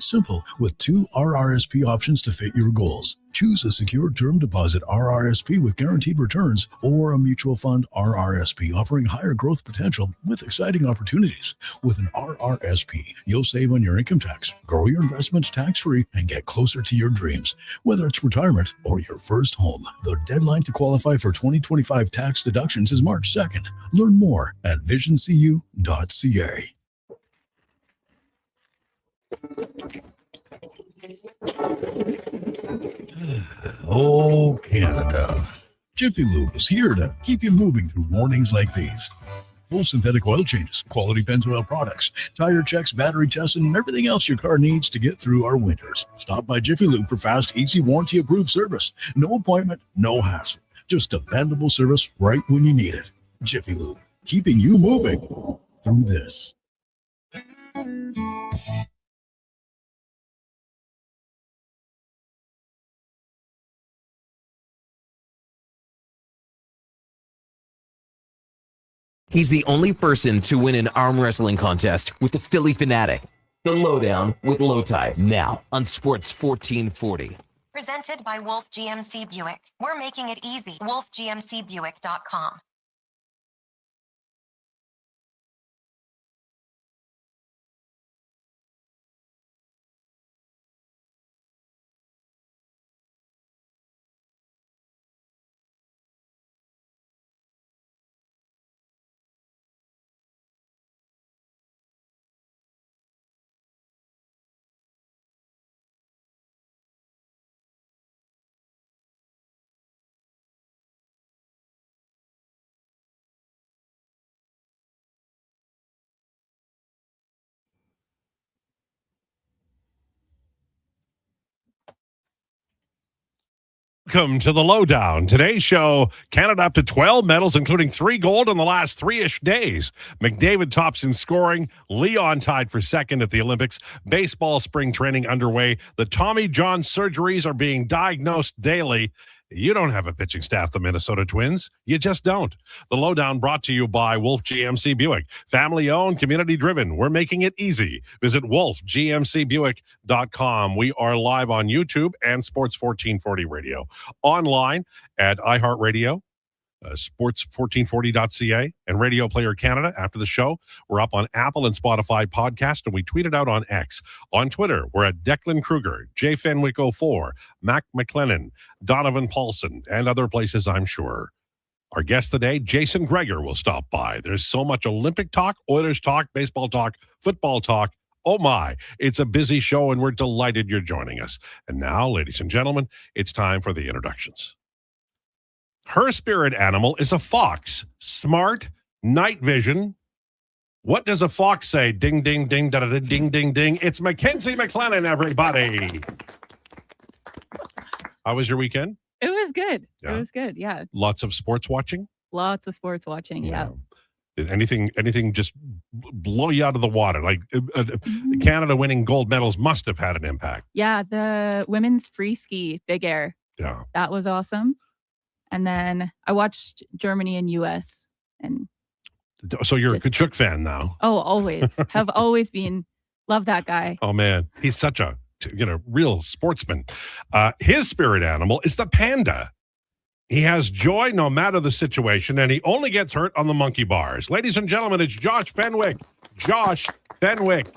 simple with 2 RRSP options to fit your goals. Choose a secure term deposit RRSP with guaranteed returns or a mutual fund RRSP offering higher growth potential with exciting opportunities. With an RRSP, you'll save on your income tax, grow your investments tax-free, and get closer to your dreams. Whether it's retirement or your first home, the deadline to qualify for 2025 tax deductions is March 2nd. Learn more at visioncu.ca. Oh, Canada. Jiffy Lube is here to keep you moving through mornings like these. Full synthetic oil changes, quality Pennzoil products, tire checks, battery tests, and everything else your car needs to get through our winters. Stop by Jiffy Lube for fast, easy, warranty-approved service. No appointment, no hassle. Just dependable service right when you need it. Jiffy Lube, keeping you moving through this. He's the only person to win an arm wrestling contest with the Philly Fanatic. The Lowdown with Lowetide, now on Sports 1440. Presented by Wolf GMC Buick. We're making it easy. WolfGMCBuick.com. Welcome to the Lowdown. Today's show, Canada up to 12 medals, including 3 gold in the last 3-ish days. McDavid tops in scoring. Leon tied for second at the Olympics. Baseball spring training underway. The Tommy John surgeries are being diagnosed daily. You don't have a pitching staff, the Minnesota Twins. You just don't. The Lowdown brought to you by Wolf GMC Buick. Family-owned, community-driven. We're making it easy. Visit wolfgmcbuick.com. We are live on YouTube and Sports 1440 Radio. Online at iHeartRadio, sports1440.ca, and Radio Player Canada. After the show, we're up on Apple and Spotify podcast, and we tweet it out on X. On Twitter, we're at Declan Krueger, J Fenwick 04, Mac McLennan, Donovan Paulson, and other places, I'm sure. Our guest today, Jason Gregor, will stop by. There's so much Olympic talk, Oilers talk, baseball talk, football talk. Oh my, it's a busy show, and we're delighted you're joining us. And now, ladies and gentlemen, it's time for the introductions. Her spirit animal is a fox. Smart, night vision. What does a fox say? Ding, ding, ding, da, da, da, ding, ding, ding. It's Mackenzie McLennan, everybody. How was your weekend? It was good. Yeah. It was good, yeah. Lots of sports watching? Lots of sports watching, yeah. Did anything just blow you out of the water? Like Canada winning gold medals must have had an impact. Yeah, the women's free ski, big air. Yeah. That was awesome. And then I watched Germany and US. And so you're a Kachuk fan now? Oh, always. Have always been. Love that guy. Oh, man. He's such a real sportsman. His spirit animal is the panda. He has joy no matter the situation, and he only gets hurt on the monkey bars. Ladies and gentlemen, it's Josh Fenwick. Josh Fenwick.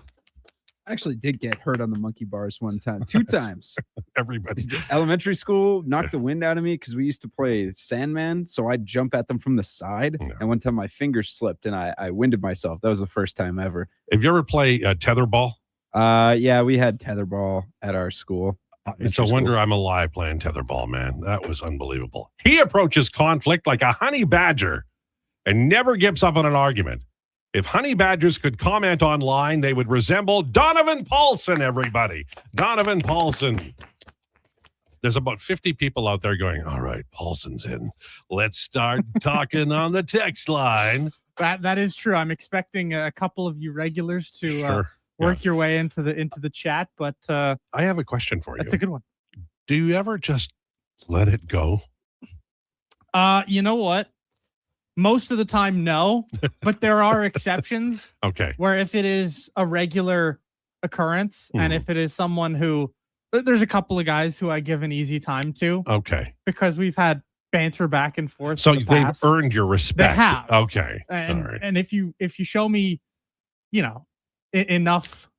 I actually did get hurt on the monkey bars one time, 2 times. Everybody. Elementary school knocked the wind out of me because we used to play Sandman, so I'd jump at them from the side. Yeah. And one time my fingers slipped and I winded myself. That was the first time ever. Have you ever played tetherball? Yeah, we had tetherball at our school. It's a wonder I'm alive playing tetherball, man. That was unbelievable. He approaches conflict like a honey badger and never gives up on an argument. If honey badgers could comment online, they would resemble Donovan Paulson, everybody. Donovan Paulson. There's about 50 people out there going, all right, Paulson's in. Let's start talking on the text line. That is true. I'm expecting a couple of you regulars to work your way into the chat, but I have a question for you. That's a good one. Do you ever just let it go? You know what? Most of the time, no, but there are exceptions. Okay. Where if it is a regular occurrence. And if it is someone who, there's a couple of guys who I give an easy time to. Okay. Because we've had banter back and forth. So they've earned your respect. They have. Okay. And, all right. and if you show me, enough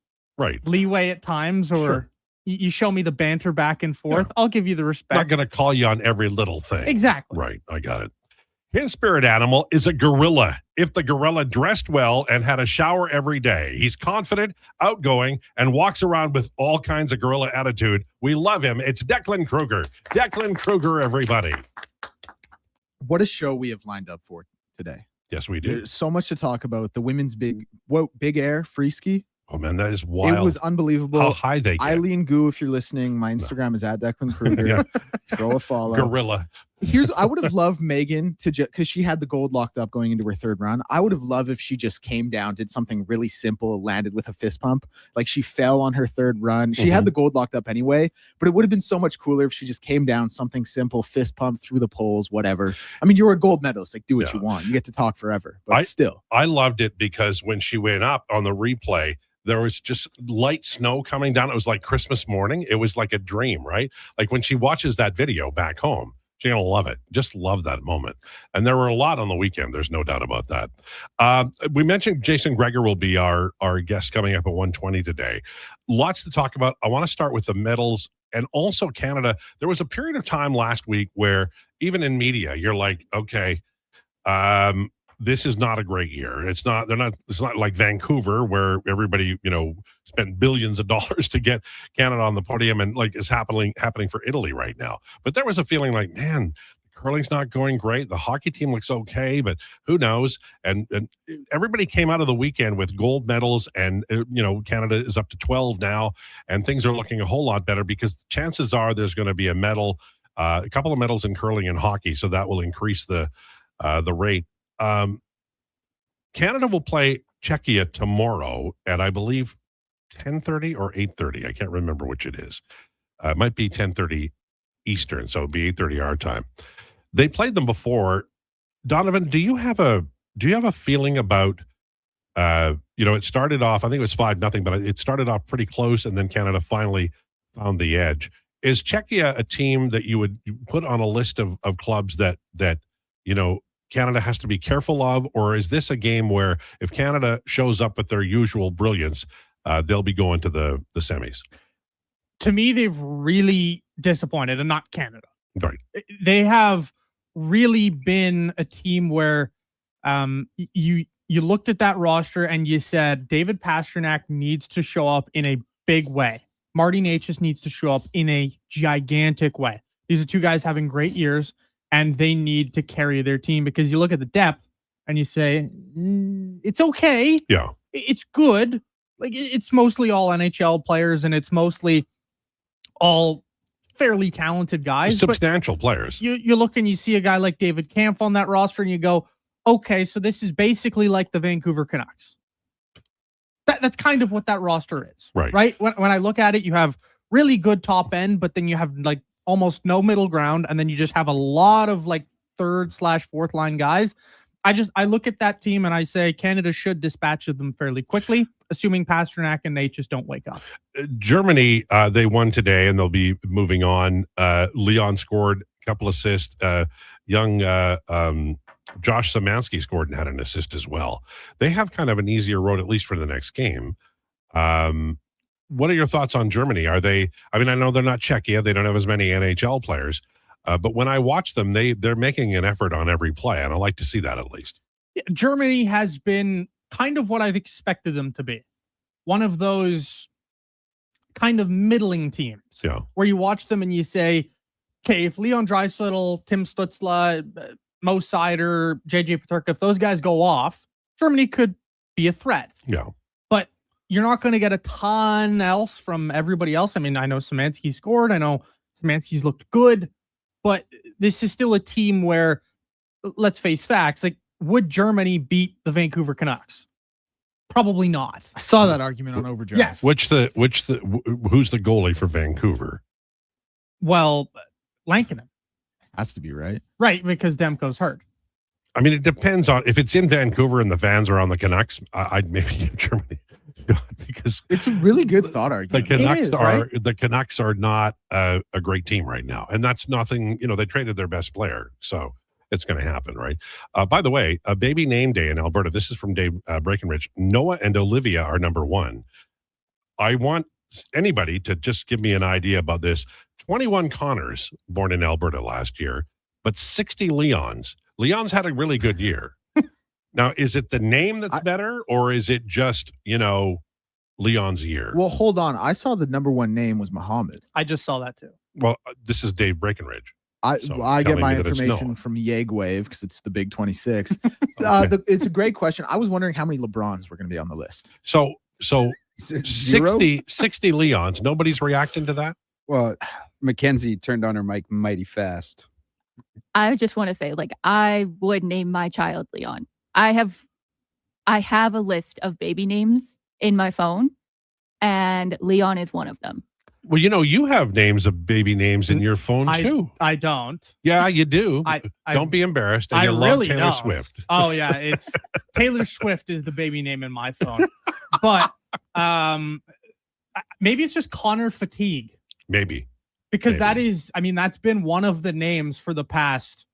leeway at times, or you show me the banter back and forth, I'll give you the respect. I'm not going to call you on every little thing. Exactly. Right. I got it. His spirit animal is a gorilla. If the gorilla dressed well and had a shower every day, he's confident, outgoing, and walks around with all kinds of gorilla attitude. We love him. It's Declan Krueger. Declan Krueger, everybody. What a show we have lined up for today. Yes, we do. There's so much to talk about. The women's big air free ski. Oh, man, that is wild. It was unbelievable. How high they get. Eileen Gu, if you're listening, my Instagram is at Declan Krueger. Throw a follow. Gorilla. I would have loved Megan to because she had the gold locked up going into her third run. I would have loved if she just came down, did something really simple, landed with a fist pump. Like she fell on her third run. She had the gold locked up anyway, but it would have been so much cooler if she just came down, something simple, fist pump through the poles, whatever. I mean, you were a gold medalist. Like, do what you want. You get to talk forever, but still. I loved it because when she went up on the replay, there was just light snow coming down. It was like Christmas morning. It was like a dream, right? Like when she watches that video back home, she's going to love it. Just love that moment. And there were a lot on the weekend. There's no doubt about that. We mentioned Jason Gregor will be our guest coming up at 1:20 today. Lots to talk about. I want to start with the medals and also Canada. There was a period of time last week where even in media, you're like, okay, this is not a great year. It's not like Vancouver where everybody, spent billions of dollars to get Canada on the podium and like is happening for Italy right now. But there was a feeling like, man, curling's not going great. The hockey team looks okay, but who knows? And everybody came out of the weekend with gold medals and, Canada is up to 12 now and things are looking a whole lot better because chances are there's going to be a couple of medals in curling and hockey. So that will increase the rate. Canada will play Czechia tomorrow at, I believe, 10:30 or 8:30. I can't remember which it is. It might be 10:30 Eastern, so it'd be 8:30 our time. They played them before. Donovan, do you have a feeling about? It started off. I think it was 5-0, but it started off pretty close, and then Canada finally found the edge. Is Czechia a team that you would put on a list of clubs that Canada has to be careful of, or is this a game where if Canada shows up with their usual brilliance, they'll be going to the semis? To me, they've really disappointed, and not Canada. Right. They have really been a team where you looked at that roster and you said David Pastrnak needs to show up in a big way. Marty Necas needs to show up in a gigantic way. These are two guys having great years. And they need to carry their team because you look at the depth and you say, it's okay. Yeah. It's good. Like it's mostly all NHL players and it's mostly all fairly talented guys. Substantial players. You look and you see a guy like David Kampf on that roster and you go, okay, so this is basically like the Vancouver Canucks. That's kind of what that roster is. Right? When I look at it, you have really good top end, but then you have like almost no middle ground, and then you just have a lot of like 3rd/4th line guys. I look at that team and I say Canada should dispatch them fairly quickly, assuming Pastrnak and Nate just don't wake up. Germany, they won today and they'll be moving on. Leon scored a couple assists. Young Josh Szymanski scored and had an assist as well. They have kind of an easier road, at least for the next game. What are your thoughts on Germany? I know they're not Czechia. They don't have as many NHL players. But when I watch them, they're making an effort on every play, and I like to see that at least. Yeah, Germany has been kind of what I've expected them to be. One of those kind of middling teams where you watch them and you say, okay, if Leon Draisaitl, Tim Stützle, Mo Seider, JJ Peterka, if those guys go off, Germany could be a threat. Yeah. But you're not going to get a ton else from everybody else. I mean, I know Szymanski scored. I know Szymanski's looked good. But this is still a team where, let's face facts, like, would Germany beat the Vancouver Canucks? Probably not. I saw that argument on Overdrive. Yes. Who's the goalie for Vancouver? Well, Lankinen. Has to be, right? Right, because Demko's hurt. I mean, it depends on if it's in Vancouver and the fans are on the Canucks. I'd maybe give Germany because It's a really good thought the argument. Canucks are not a great team right now, and that's nothing. They traded their best player, so it's going to happen, right? By the way, a baby name day in Alberta. This is from Dave Breckenridge. Noah and Olivia are number one. I want anybody to just give me an idea about this. 21 Connors born in Alberta last year, but 60 Leons. Leon's had a really good year. Now, is it the name that's better, or is it just, Leon's year? Well, hold on. I saw the number one name was Muhammad. I just saw that too. Well, this is Dave Breckenridge. I get my information from Yegwave because it's the Big 26. It's a great question. I was wondering how many LeBrons were going to be on the list. So 60 Leons. Nobody's reacting to that? Well, Mackenzie turned on her mic mighty fast. I just want to say, I would name my child Leon. I have a list of baby names in my phone, and Leon is one of them. Well, you have names of baby names in your phone too. I don't. Yeah, you do. Don't be embarrassed. And you love Taylor Swift. Oh yeah, it's Taylor Swift is the baby name in my phone. But maybe it's just Connor fatigue. Maybe. Because that's been one of the names for the past,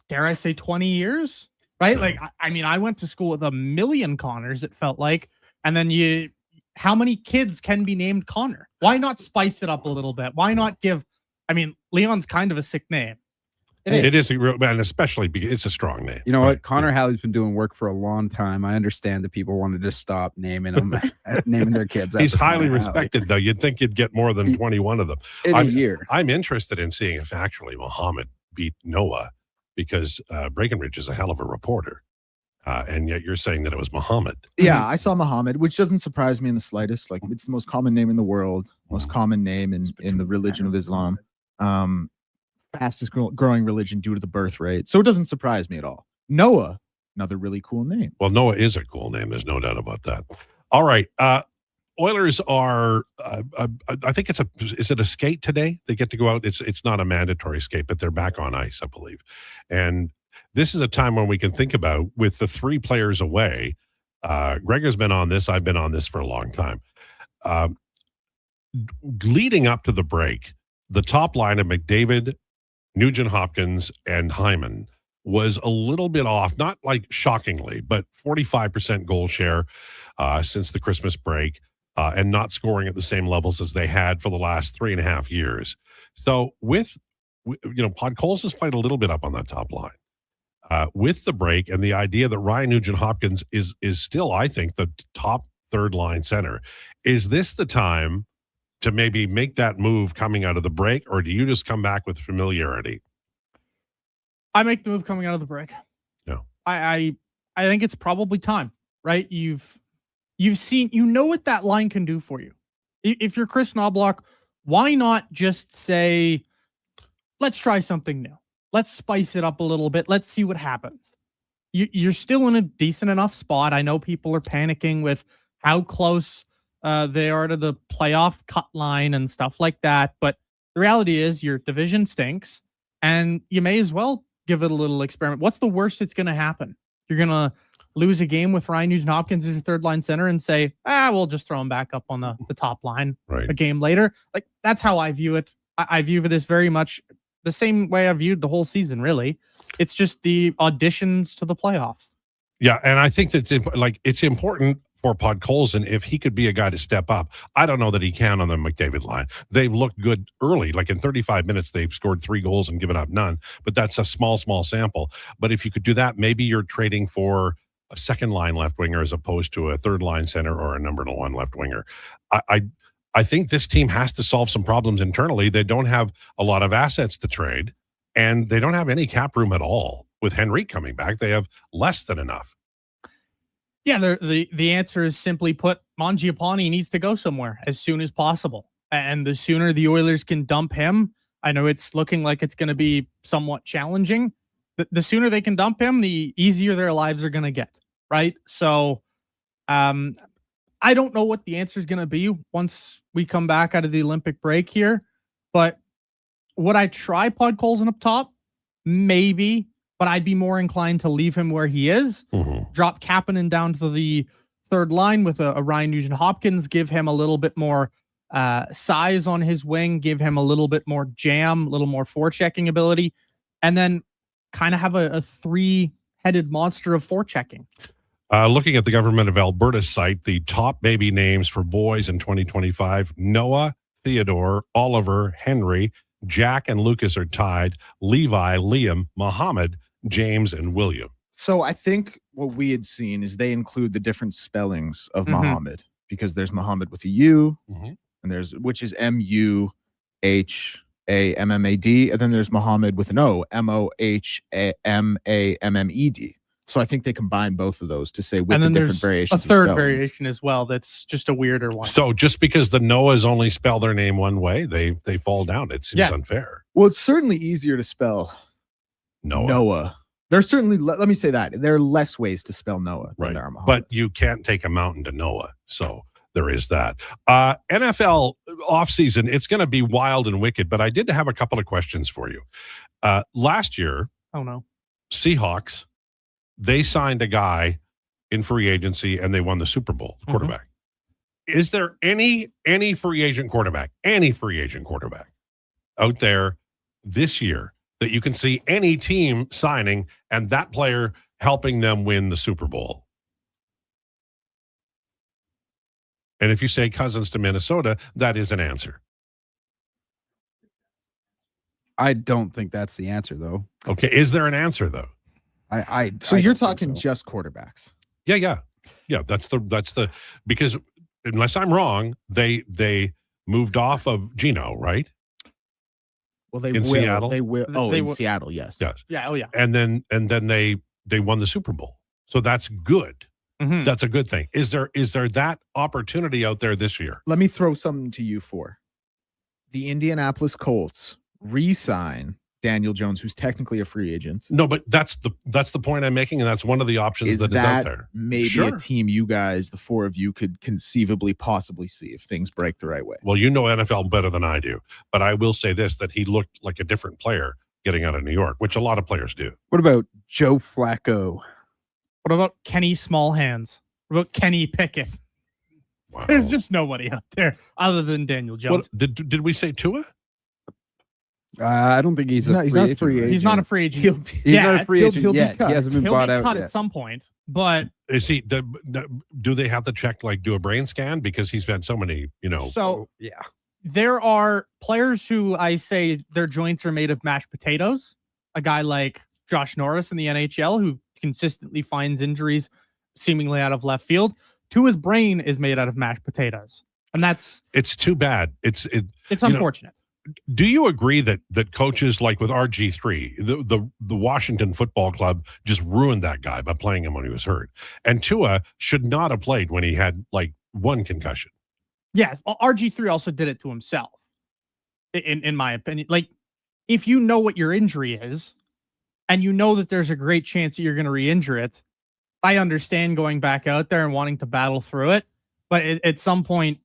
dare I say, 20 years, right? No. I went to school with a million Connors, it felt like. And then how many kids can be named Connor? Why not spice it up a little bit? Why not Leon's kind of a sick name. It is a real, and especially because it's a strong name. You know what? Connor Halley's been doing work for a long time. I understand that people wanted to stop naming them, naming their kids. He's highly respected, though. You'd think you'd get more than 21 of them in a year. I'm interested in seeing if actually Muhammad beat Noah, because Breckenridge is a hell of a reporter. And yet you're saying that it was Muhammad. Yeah, I saw Muhammad, which doesn't surprise me in the slightest. It's the most common name in the world, most common name in the religion of Islam. Fastest growing religion due to the birth rate. So it doesn't surprise me at all. Noah, another really cool name. Well, Noah is a cool name. There's no doubt about that. All right. Oilers are, I think is it a skate today? They get to go out. It's not a mandatory skate, but they're back on ice, I believe. And this is a time when we can think about, with the three players away, Greg has been on this. I've been on this for a long time. Leading up to the break, the top line of McDavid, Nugent Hopkins, and Hyman was a little bit off, not shockingly, but 45% goal share since the Christmas break, and not scoring at the same levels as they had for the last 3.5 years. So Podkolzin has played a little bit up on that top line. With the break and the idea that Ryan Nugent-Hopkins is still, I think, the top third line center, is this the time to maybe make that move coming out of the break, or do you just come back with familiarity? I make the move coming out of the break. No, I think it's probably time, right? You've seen, what that line can do for you. If you're Chris Knobloch, why not just say, let's try something new. Let's spice it up a little bit. Let's see what happens. You're still in a decent enough spot. I know people are panicking with how close they are to the playoff cut line and stuff like that. But the reality is your division stinks, and you may as well give it a little experiment. What's the worst that's going to happen? You're going to lose a game with Ryan Nugent-Hopkins as your third line center and say, we'll just throw him back up on the top line a game later. That's how I view it. I view this very much the same way I viewed the whole season, really. It's just the auditions to the playoffs. Yeah, and I think that it's important for Podkolzin if he could be a guy to step up. I don't know that he can on the McDavid line. They've looked good early. In 35 minutes, they've scored 3 goals and given up none. But that's a small sample. But if you could do that, maybe you're trading for a second line left winger as opposed to a third line center or a number 1 left winger. I think this team has to solve some problems internally. They don't have a lot of assets to trade, and they don't have any cap room at all. With Henrique coming back, they have less than enough. Yeah, the answer is simply put, Mangiapane needs to go somewhere as soon as possible. And the sooner the Oilers can dump him, I know it's looking like it's going to be somewhat challenging. The sooner they can dump him, the easier their lives are going to get, right? So I don't know what the answer is going to be once we come back out of the Olympic break here, but would I try Podkolzin up top? Maybe, but I'd be more inclined to leave him where he is, drop Kapanen down to the third line with a Ryan Nugent-Hopkins, give him a little bit more size on his wing, give him a little bit more jam, a little more forechecking ability, and then kind of have a three-headed monster of forechecking. Looking at the Government of Alberta site, the top baby names for boys in 2025, Noah, Theodore, Oliver, Henry, Jack and Lucas are tied. Levi, Liam, Muhammad, James, and William. So I think what we had seen is they include the different spellings of Muhammad, because there's Muhammad with a U, and there's, which is Muhammad, and then there's Muhammad with an O, Mohammed. So I think they combine both of those to say with the different variations. A third variation as well that's just a weirder one. So just because the Noahs only spell their name one way, they fall down. It seems unfair. Well, it's certainly easier to spell Noah. There's certainly, let me say that, there are less ways to spell Noah than there are Muhammad. But you can't take a mountain to Noah. So there is that. NFL offseason, it's going to be wild and wicked, but I did have a couple of questions for you. Last year, Seahawks, they signed a guy in free agency and they won the Super Bowl, quarterback. Is there any free agent quarterback out there this year that you can see any team signing and that player helping them win the Super Bowl? And if you say Cousins to Minnesota, that is an answer. I don't think that's the answer, though. Okay. Is there an answer, though? So you're talking just quarterbacks? Yeah. That's the because unless I'm wrong, they moved off of Geno, right? Well, they in will. Seattle. They will. Oh, in Seattle, yes. Yeah. Oh, yeah. And then they won the Super Bowl, so that's good. That's a good thing. Is there that opportunity out there this year? Let me throw something to you for the Indianapolis Colts re-sign Daniel Jones, who's technically a free agent. No, but that's the point I'm making, and that's one of the options that is out there. Maybe a team you guys, the four of you, could conceivably possibly see if things break the right way. Well, you know NFL better than I do, but I will say this, that he looked like a different player getting out of New York, which a lot of players do. What about Joe Flacco? What about Kenny Smallhands? What about Kenny Pickett? Wow. There's just nobody out there other than Daniel Jones. What, did we say Tua? I don't think he's not a free agent. He's not a free agent. He's not a free agent yet. He hasn't been bought out cut yet. At some point, but is he? Do they have to check, like, do a brain scan, because he's had so many, So there are players who I say their joints are made of mashed potatoes. A guy like Josh Norris in the NHL, who consistently finds injuries seemingly out of left field. Tua's brain is made out of mashed potatoes, and it's too bad. It's unfortunate. Do you agree that coaches, like with RG3, the Washington Football Club just ruined that guy by playing him when he was hurt, and Tua should not have played when he had like one concussion? Yes, RG3 also did it to himself, in my opinion. Like, if you know what your injury is, and you know that there's a great chance that you're going to re-injure it, I understand going back out there and wanting to battle through it, but at some point,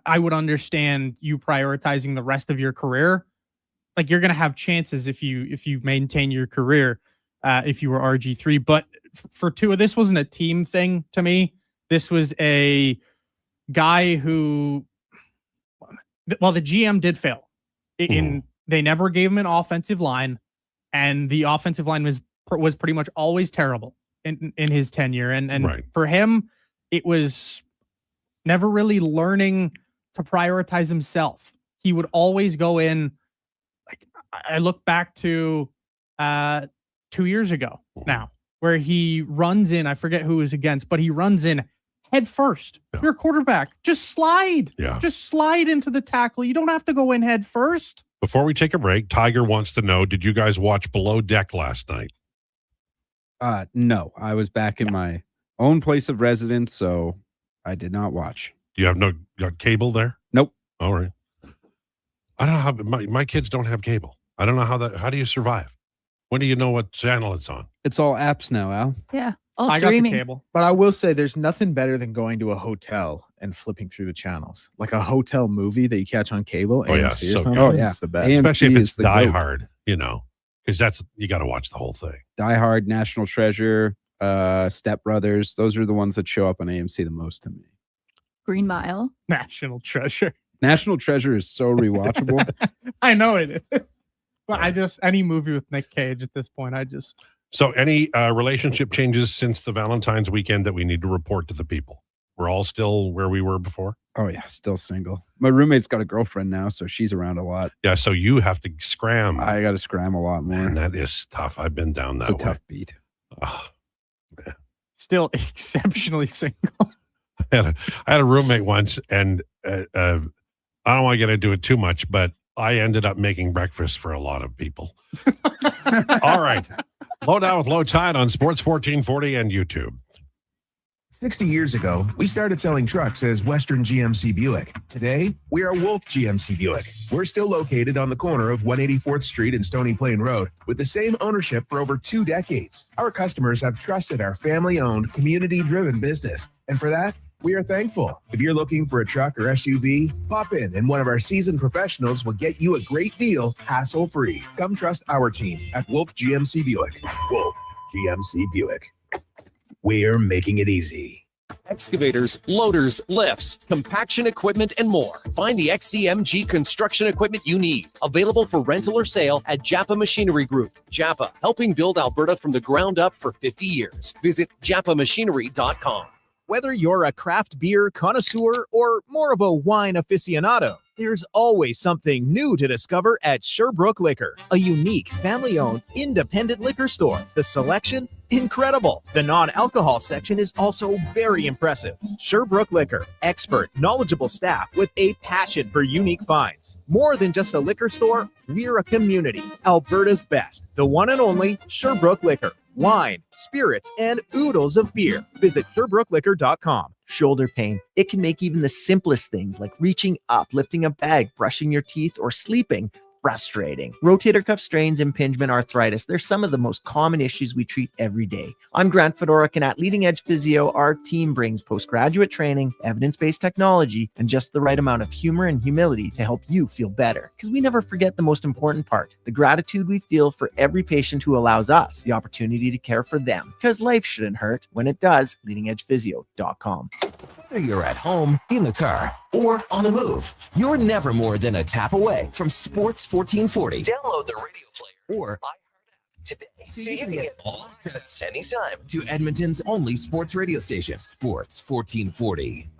I would understand you prioritizing the rest of your career. Like, you're going to have chances if you maintain your career, if you were RG3. But for Tua, this wasn't a team thing to me. This was a guy who, well, the GM did fail. They never gave him an offensive line, and the offensive line was pretty much always terrible in his tenure. And for him, it was never really learning to prioritize himself. He would always go in. Like, I look back to 2 years ago now, where he runs in. I forget who was against, but he runs in head first. You're a quarterback. Just slide. Just slide into the tackle. You don't have to go in head first. Before we take a break, Tiger wants to know, did you guys watch Below Deck last night? No, I was back in my own place of residence, so I did not watch. Do you have got cable there? Nope. All right. I don't know how my kids don't have cable. I don't know how do you survive? When do you know what channel it's on? It's all apps now, Al. Yeah. All I streaming. got the cable. But I will say there's nothing better than going to a hotel and flipping through the channels. Like a hotel movie that you catch on cable. Oh, yeah. AMC or So something. yeah. It's the best. AMC Especially if it's is the Die goat. Hard, because you got to watch the whole thing. Die Hard, National Treasure, Step Brothers. Those are the ones that show up on AMC the most to me. Green Mile. National Treasure. National Treasure is so rewatchable. I know it is. But any movie with Nick Cage at this point, So any relationship changes since the Valentine's weekend that we need to report to the people? We're all still where we were before? Oh, yeah. Still single. My roommate's got a girlfriend now, so she's around a lot. Yeah, so you have to scram. I got to scram a lot more. Man, that is tough. I've been down that way. It's a tough beat. Oh, still exceptionally single. I had a roommate once, and I don't want to get into it too much, but I ended up making breakfast for a lot of people. All right. Lowdown with Lowetide on Sports 1440 and YouTube. 60 years ago, we started selling trucks as Western GMC Buick. Today, we are Wolf GMC Buick. We're still located on the corner of 184th Street and Stony Plain Road with the same ownership for over 2 decades. Our customers have trusted our family-owned, community-driven business. And for that, we are thankful. If you're looking for a truck or SUV, pop in and one of our seasoned professionals will get you a great deal, hassle-free. Come trust our team at Wolf GMC Buick. Wolf GMC Buick. We're making it easy. Excavators, loaders, lifts, compaction equipment, and more. Find the XCMG construction equipment you need. Available for rental or sale at Japa Machinery Group. Japa, helping build Alberta from the ground up for 50 years. Visit japamachinery.com. Whether you're a craft beer connoisseur or more of a wine aficionado, there's always something new to discover at Sherbrooke Liquor, a unique, family-owned, independent liquor store. The selection? Incredible. The non-alcohol section is also very impressive. Sherbrooke Liquor, expert, knowledgeable staff with a passion for unique finds. More than just a liquor store, we're a community. Alberta's best, the one and only Sherbrooke Liquor. Wine, spirits, and oodles of beer. Visit SherbrookeLiquor.com. Shoulder pain. It can make even the simplest things like reaching up, lifting a bag, brushing your teeth, or sleeping frustrating. Rotator cuff strains, impingement, arthritis, they're some of the most common issues we treat every day. I'm Grant Fedoruk, and at Leading Edge Physio, our team brings postgraduate training, evidence-based technology, and just the right amount of humor and humility to help you feel better. Because we never forget the most important part, the gratitude we feel for every patient who allows us the opportunity to care for them. Because life shouldn't hurt. When it does, leadingedgephysio.com. Whether you're at home, in the car, or on the move, you're never more than a tap away from Sports 1440. Download the radio player or iHeart today so you can get all access anytime to Edmonton's only sports radio station, Sports 1440.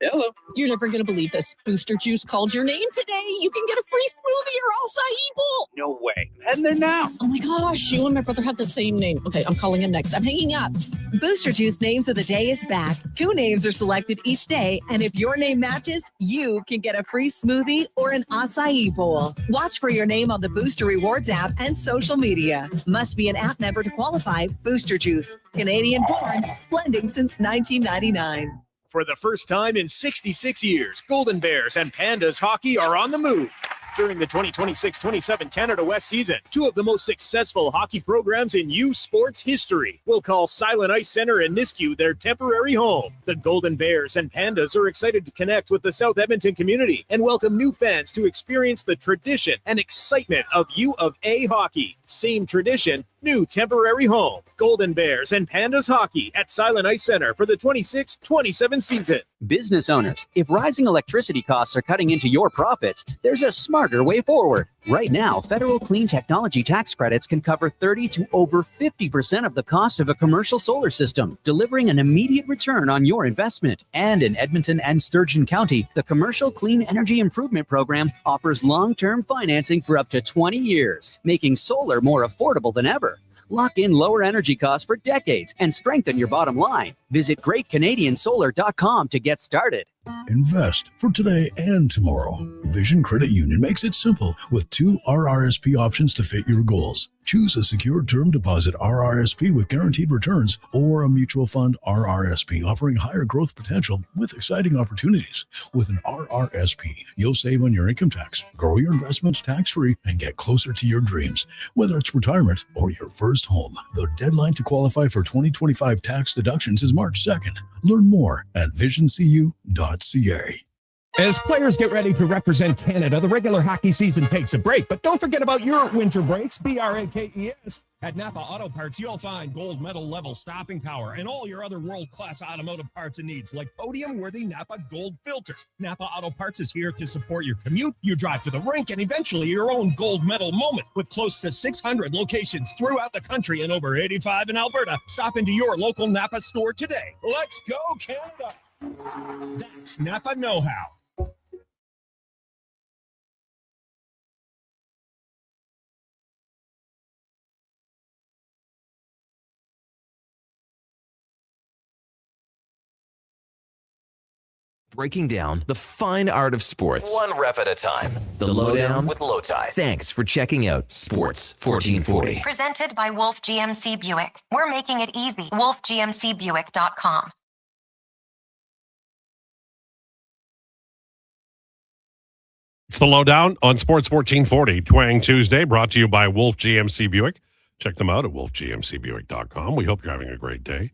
Hello. You're never going to believe this. Booster Juice called your name today. You can get a free smoothie or acai bowl. No way. I'm heading there now. Oh my gosh, you and my brother have the same name. Okay, I'm calling him next. I'm hanging up. Booster Juice Names of the Day is back. 2 names are selected each day, and if your name matches, you can get a free smoothie or an acai bowl. Watch for your name on the Booster Rewards app and social media. Must be an app member to qualify. Booster Juice, Canadian-born, blending since 1999. For the first time in 66 years, Golden Bears and Pandas hockey are on the move. During the 2026-27 Canada West season, 2 of the most successful hockey programs in U Sports history will call Silent Ice Center in Nisku their temporary home. The Golden Bears and Pandas are excited to connect with the South Edmonton community and welcome new fans to experience the tradition and excitement of U of A hockey. Same tradition, new temporary home. Golden Bears and Pandas hockey at Silent Ice Center for the 26-27 season. Business owners, if rising electricity costs are cutting into your profits, there's a smarter way forward. Right now, federal clean technology tax credits can cover 30 to over 50% of the cost of a commercial solar system, delivering an immediate return on your investment. And in Edmonton and Sturgeon County, the Commercial Clean Energy Improvement Program offers long-term financing for up to 20 years, making solar more affordable than ever. Lock in lower energy costs for decades and strengthen your bottom line. Visit GreatCanadianSolar.com to get started. Invest for today and tomorrow. Vision Credit Union makes it simple with 2 RRSP options to fit your goals. Choose a secure term deposit RRSP with guaranteed returns or a mutual fund RRSP offering higher growth potential with exciting opportunities. With an RRSP, you'll save on your income tax, grow your investments tax-free, and get closer to your dreams. Whether it's retirement or your first home, the deadline to qualify for 2025 tax deductions is March 2nd. Learn more at visioncu.ca. As players get ready to represent Canada, the regular hockey season takes a break. But don't forget about your winter breaks, BRAKES. At Napa Auto Parts, you'll find gold medal level stopping power and all your other world-class automotive parts and needs, like podium-worthy Napa Gold filters. Napa Auto Parts is here to support your commute, your drive to the rink, and eventually your own gold medal moment. With close to 600 locations throughout the country and over 85 in Alberta, stop into your local Napa store today. Let's go, Canada! That's Napa know-how. Breaking down the fine art of sports, one rep at a time. The Lowdown with Lowetide. Thanks for checking out Sports 1440. Presented by Wolf GMC Buick. We're making it easy. WolfGMCBuick.com. It's the Lowdown on Sports 1440, Twang Tuesday, brought to you by Wolf GMC Buick. Check them out at wolfgmcbuick.com. We hope you're having a great day.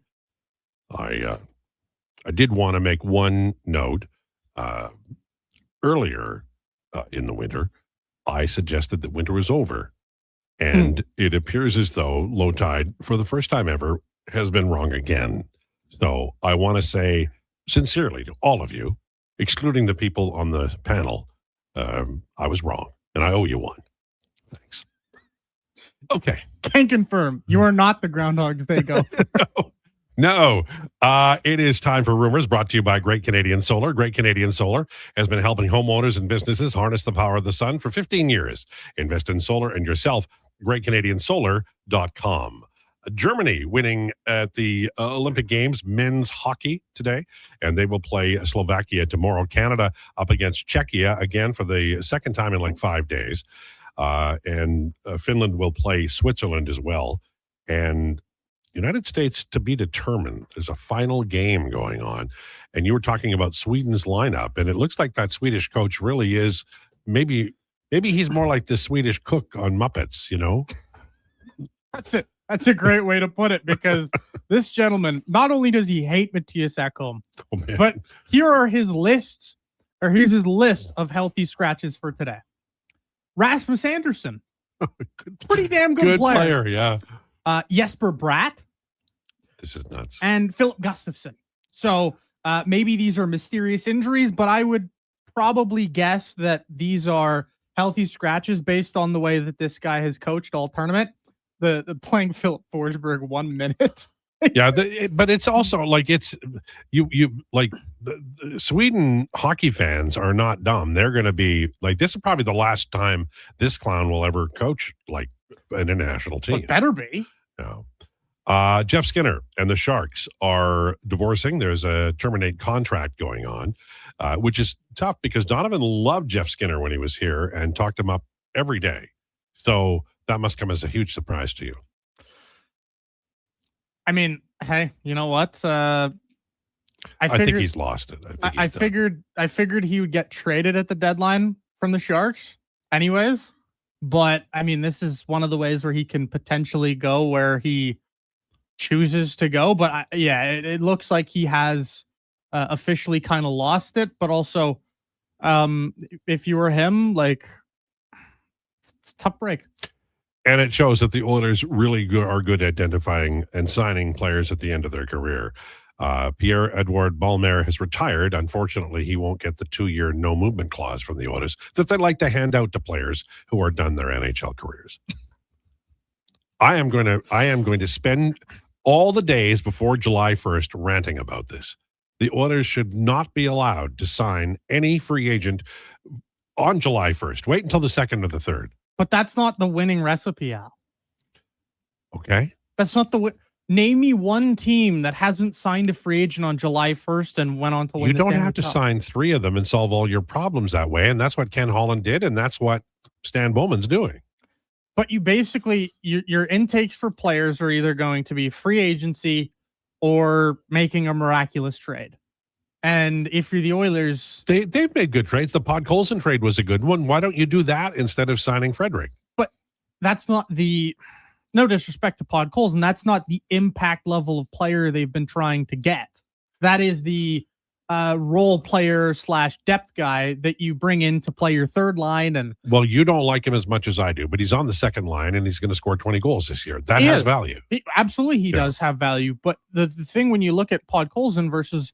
I did want to make one note. Earlier in the winter, I suggested that winter was over. And it appears as though Lowetide, for the first time ever, has been wrong again. So I want to say sincerely to all of you, excluding the people on the panel, I was wrong, and I owe you one. Thanks. Okay. Can confirm. You are not the Groundhog's Day gopher. No, it is time for Rumors, brought to you by Great Canadian Solar. Great Canadian Solar has been helping homeowners and businesses harness the power of the sun for 15 years. Invest in solar and yourself. GreatCanadianSolar.com. Germany winning at the Olympic Games men's hockey today, and they will play Slovakia tomorrow. Canada up against Czechia again for the second time in like 5 days. And Finland will play Switzerland as well. And United States to be determined. There's a final game going on. And you were talking about Sweden's lineup, and it looks like that Swedish coach really is maybe he's more like the Swedish cook on Muppets, you know? That's it. That's a great way to put it, because this gentleman, not only does he hate Matthias Ekholm, but here's his list of healthy scratches for today. Rasmus Andersson. Pretty damn good player. Yeah. Jesper Bratt. This is nuts. And Philip Gustafsson. So maybe these are mysterious injuries, but I would probably guess that these are healthy scratches based on the way that this guy has coached all tournament. The playing Philip Forsberg 1 minute. Yeah, but it's also like it's you like the Sweden hockey fans are not dumb. They're going to be like, this is probably the last time this clown will ever coach like an international team. It better be. No. Jeff Skinner and the Sharks are divorcing. There's a terminate contract going on, which is tough because Donovan loved Jeff Skinner when he was here and talked him up every day. So that must come as a huge surprise to you. I mean, hey, you know what? I think he's lost it. I figured he would get traded at the deadline from the Sharks anyways. But I mean, this is one of the ways where he can potentially go where he chooses to go. But it looks like he has officially kind of lost it. But also, if you were him, like, it's a tough break. And it shows that the Oilers really are good at identifying and signing players at the end of their career. Pierre-Edouard Ballmer has retired. Unfortunately, he won't get the 2-year no movement clause from the Oilers that they like to hand out to players who are done their NHL careers. I am going to spend all the days before July 1st ranting about this. The Oilers should not be allowed to sign any free agent on July 1st. Wait until the 2nd or the 3rd. But that's not the winning recipe, Al. Okay. That's not the name me one team that hasn't signed a free agent on July 1st and went on to win. You don't have to sign 3 of them and solve all your problems that way. And that's what Ken Holland did. And that's what Stan Bowman's doing. But you basically, your intakes for players are either going to be free agency or making a miraculous trade. And if you're the Oilers... They've made good trades. The Podkolzin trade was a good one. Why don't you do that instead of signing Frederick? But that's not the... No disrespect to Podkolzin, that's not the impact level of player they've been trying to get. That is the role player / depth guy that you bring in to play your third line. And well, you don't like him as much as I do, but he's on the second line and he's going to score 20 goals this year. That has value. Absolutely, he does have value. But the thing when you look at Podkolzin versus,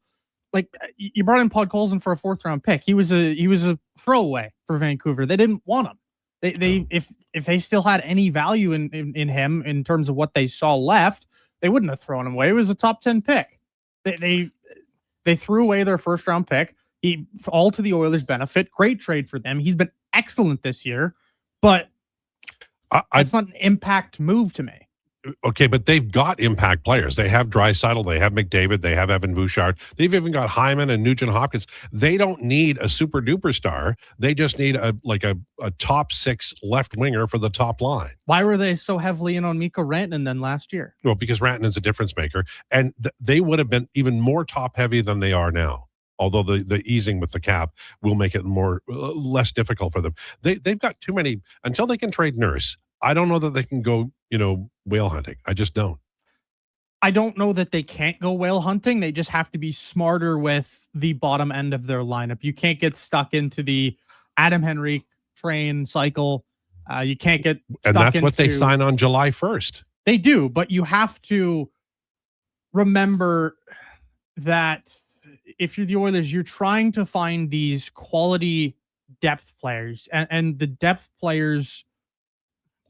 like, you brought in Podkolzin for a 4th round pick. He was a throwaway for Vancouver. They didn't want him. If they still had any value in him in terms of what they saw left, they wouldn't have thrown him away. It was a top 10 pick. They threw away their 1st round pick. All to the Oilers' benefit. Great trade for them. He's been excellent this year, but it's not an impact move to me. Okay, but they've got impact players. They have Draisaitl, they have McDavid, they have Evan Bouchard. They've even got Hyman and Nugent Hopkins. They don't need a super duper star. They just need a top 6 left winger for the top line. Why were they so heavily in on Mikko Rantanen then last year? Well, because Rantanen's a difference maker, and they would have been even more top heavy than they are now. Although the easing with the cap will make it less difficult for them. They've got too many until they can trade Nurse. I don't know that they can go, whale hunting. I just don't. I don't know that they can't go whale hunting. They just have to be smarter with the bottom end of their lineup. You can't get stuck into the Adam Henrique train cycle. You can't get stuck and that's what they sign on July 1st. They do, but you have to remember that if you're the Oilers, you're trying to find these quality depth players, and the depth players,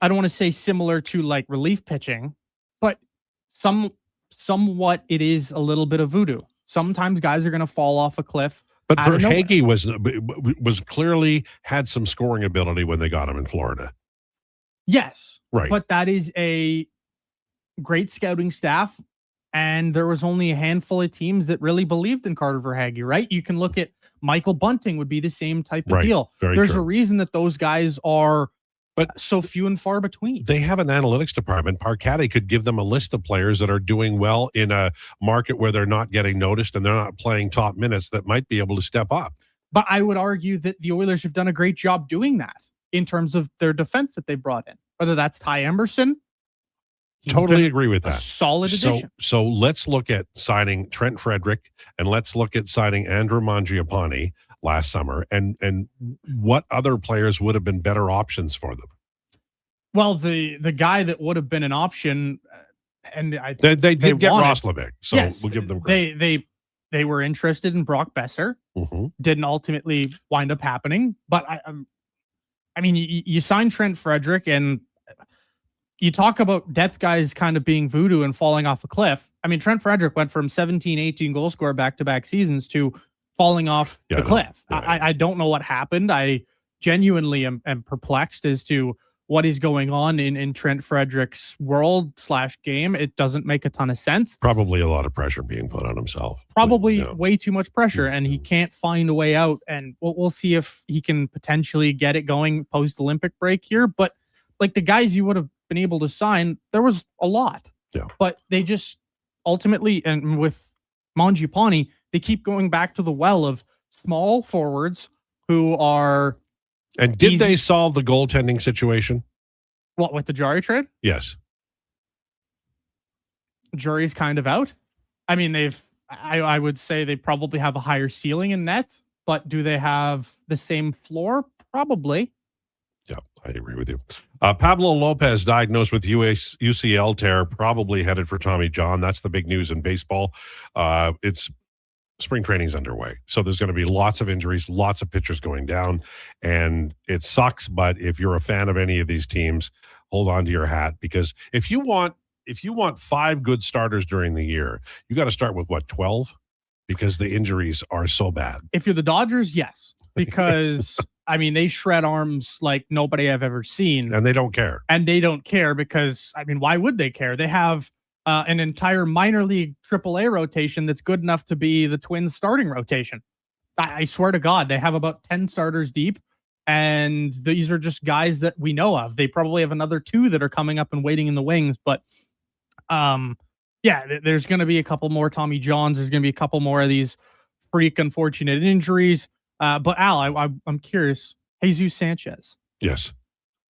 I don't want to say similar to like relief pitching, but somewhat it is a little bit of voodoo. Sometimes guys are going to fall off a cliff. But Verhaeghe was clearly had some scoring ability when they got him in Florida. Yes. Right. But that is a great scouting staff. And there was only a handful of teams that really believed in Carter Verhaeghe, right? You can look at Michael Bunting would be the same type of deal. There's a reason that those guys are so few and far between. They have an analytics department. Parkatti could give them a list of players that are doing well in a market where they're not getting noticed and they're not playing top minutes that might be able to step up. But I would argue that the Oilers have done a great job doing that in terms of their defense that they brought in, whether that's Ty Emberson. Totally agree with that. Solid addition. So let's look at signing Trent Frederick and let's look at signing Andrew Mangiapane last summer and what other players would have been better options for them. Well, the guy that would have been an option, and they did get Roslovic, so yes, we'll give them credit. They were interested in Brock Besser. Mm-hmm. Didn't ultimately wind up happening, but I mean, you signed Trent Frederick, and you talk about depth guys kind of being voodoo and falling off a cliff. I mean, Trent Frederick went from 17, 18 goal scorer back-to-back seasons to falling off the cliff. I don't know what happened. I genuinely am perplexed as to what is going on in Trent Frederick's world / game. It doesn't make a ton of sense. Probably a lot of pressure being put on himself. Probably way too much pressure, and he can't find a way out. And we'll see if he can potentially get it going post-Olympic break here. But like the guys you would have been able to sign, there was a lot. Yeah. But they just ultimately, and with Mangiapane, they keep going back to the well of small forwards who are. And did they solve the goaltending situation? What, with the Jari trade? Yes. Jury's kind of out. I mean, I would say they probably have a higher ceiling in net, but do they have the same floor? Probably. Yeah, I agree with you. Pablo Lopez diagnosed with UCL tear, probably headed for Tommy John. That's the big news in baseball. It's spring training's underway, so there's going to be lots of injuries, lots of pitchers going down, and it sucks. But if you're a fan of any of these teams, hold on to your hat, because if you want 5 good starters during the year, you got to start with 12, because the injuries are so bad. If you're the Dodgers, yes, because I mean, they shred arms like nobody I've ever seen, and they don't care. And they don't care because, I mean, why would they care? They have an entire minor league AAA rotation that's good enough to be the Twins starting rotation. I swear to God, they have about 10 starters deep, and these are just guys that we know of. They probably have another 2 that are coming up and waiting in the wings, but there's going to be a couple more Tommy Johns. There's going to be a couple more of these freak unfortunate injuries. But Al, I'm curious, Jesus Sanchez. Yes.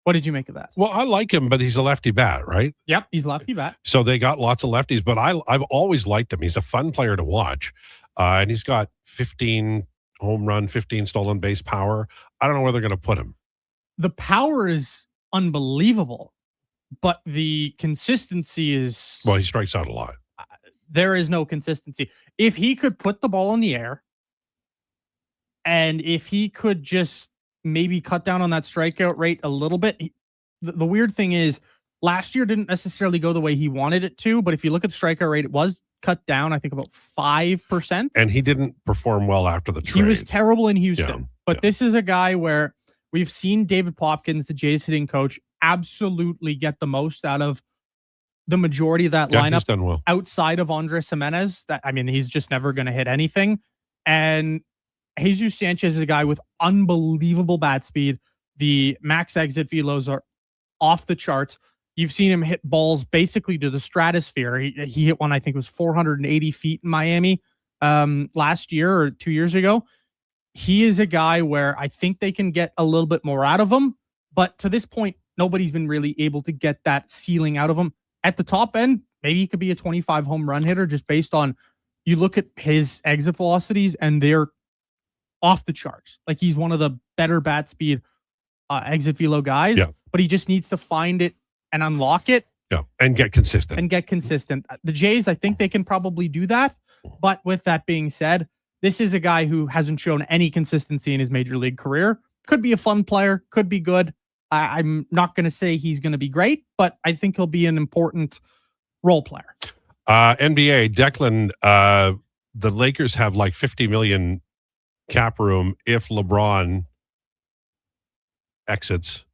What did you make of that? Well, I like him, but he's a lefty bat, right? Yep, he's lefty bat. So they got lots of lefties, but I've always liked him. He's a fun player to watch. and he's got 15 home run, 15 stolen base power. I don't know where they're going to put him. The power is unbelievable, but the consistency is... Well, he strikes out a lot. There is no consistency. If he could put the ball in the air, and if he could just maybe cut down on that strikeout rate a little bit. The weird thing is, last year didn't necessarily go the way he wanted it to, but if you look at the strikeout rate, it was cut down, I think, about 5%. And he didn't perform well after the trade. He was terrible in Houston. Yeah. But this is a guy where we've seen David Popkins, the Jays hitting coach, absolutely get the most out of the majority of that He's lineup done well. outside of Andres Jimenez. He's just never going to hit anything. And Jesus Sanchez is a guy with unbelievable bat speed. The max exit velos are off the charts. You've seen him hit balls basically to the stratosphere. He hit one, I think it was 480 feet in Miami last year or 2 years ago. He is a guy where I think they can get a little bit more out of him. But to this point, nobody's been really able to get that ceiling out of him. At the top end, maybe he could be a 25 home run hitter just based on, you look at his exit velocities and they're off the charts. Like, he's one of the better bat speed exit velo guys, but he just needs to find it and unlock it. Yeah, and get consistent. The Jays, I think they can probably do that. But with that being said, this is a guy who hasn't shown any consistency in his major league career. Could be a fun player, could be good. I'm not going to say he's going to be great, but I think he'll be an important role player. NBA, Declan, the Lakers have like $50 million cap room if LeBron exits.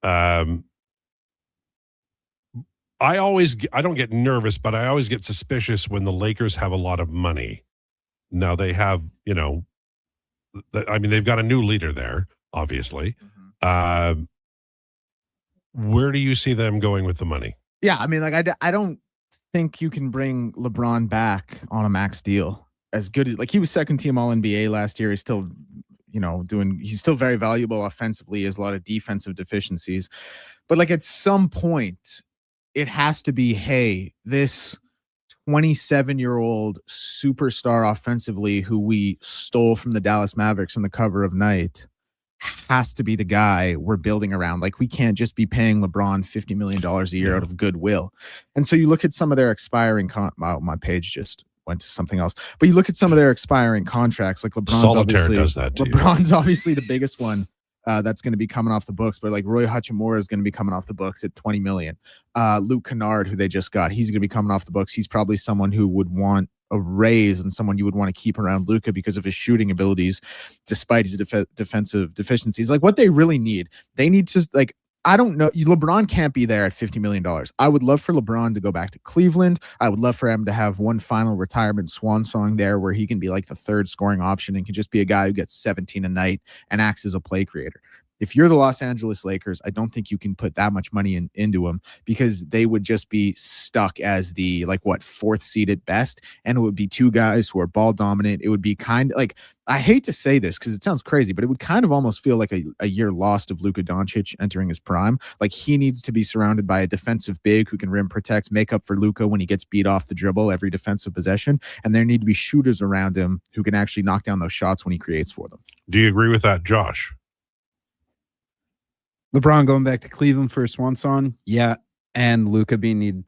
I don't get nervous, but I always get suspicious when the Lakers have a lot of money. Now they have, they've got a new leader there, obviously. Where do you see them going with the money? Yeah, I don't think you can bring LeBron back on a max deal. As good as, he was second team All NBA last year. He's still, he's still very valuable offensively. He has a lot of defensive deficiencies. But at some point, it has to be, hey, this 27-year-old superstar offensively who we stole from the Dallas Mavericks on the cover of Night has to be the guy we're building around. We can't just be paying LeBron $50 million a year out of goodwill. And so you look at some of their expiring my page just went to something else. But you look at some of their expiring contracts, LeBron's Solitaire obviously does that to LeBron's obviously the biggest one that's going to be coming off the books, but Roy Hachimura is going to be coming off the books at $20 million. Luke Kennard, who they just got, he's going to be coming off the books. He's probably someone who would want a raise and someone you would want to keep around Luka because of his shooting abilities, despite his defensive deficiencies. What they really need, they need to I don't know. LeBron can't be there at $50 million. I would love for LeBron to go back to Cleveland. I would love for him to have one final retirement swan song there where he can be the third scoring option and can just be a guy who gets 17 a night and acts as a play creator. If you're the Los Angeles Lakers, I don't think you can put that much money into them because they would just be stuck as the fourth seed at best. And it would be two guys who are ball dominant. It would be kind of I hate to say this because it sounds crazy, but it would kind of almost feel like a year lost of Luka Doncic entering his prime. He needs to be surrounded by a defensive big who can rim protect, make up for Luka when he gets beat off the dribble every defensive possession. And there need to be shooters around him who can actually knock down those shots when he creates for them. Do you agree with that, Josh? LeBron going back to Cleveland for a swan song, yeah, and Luka needing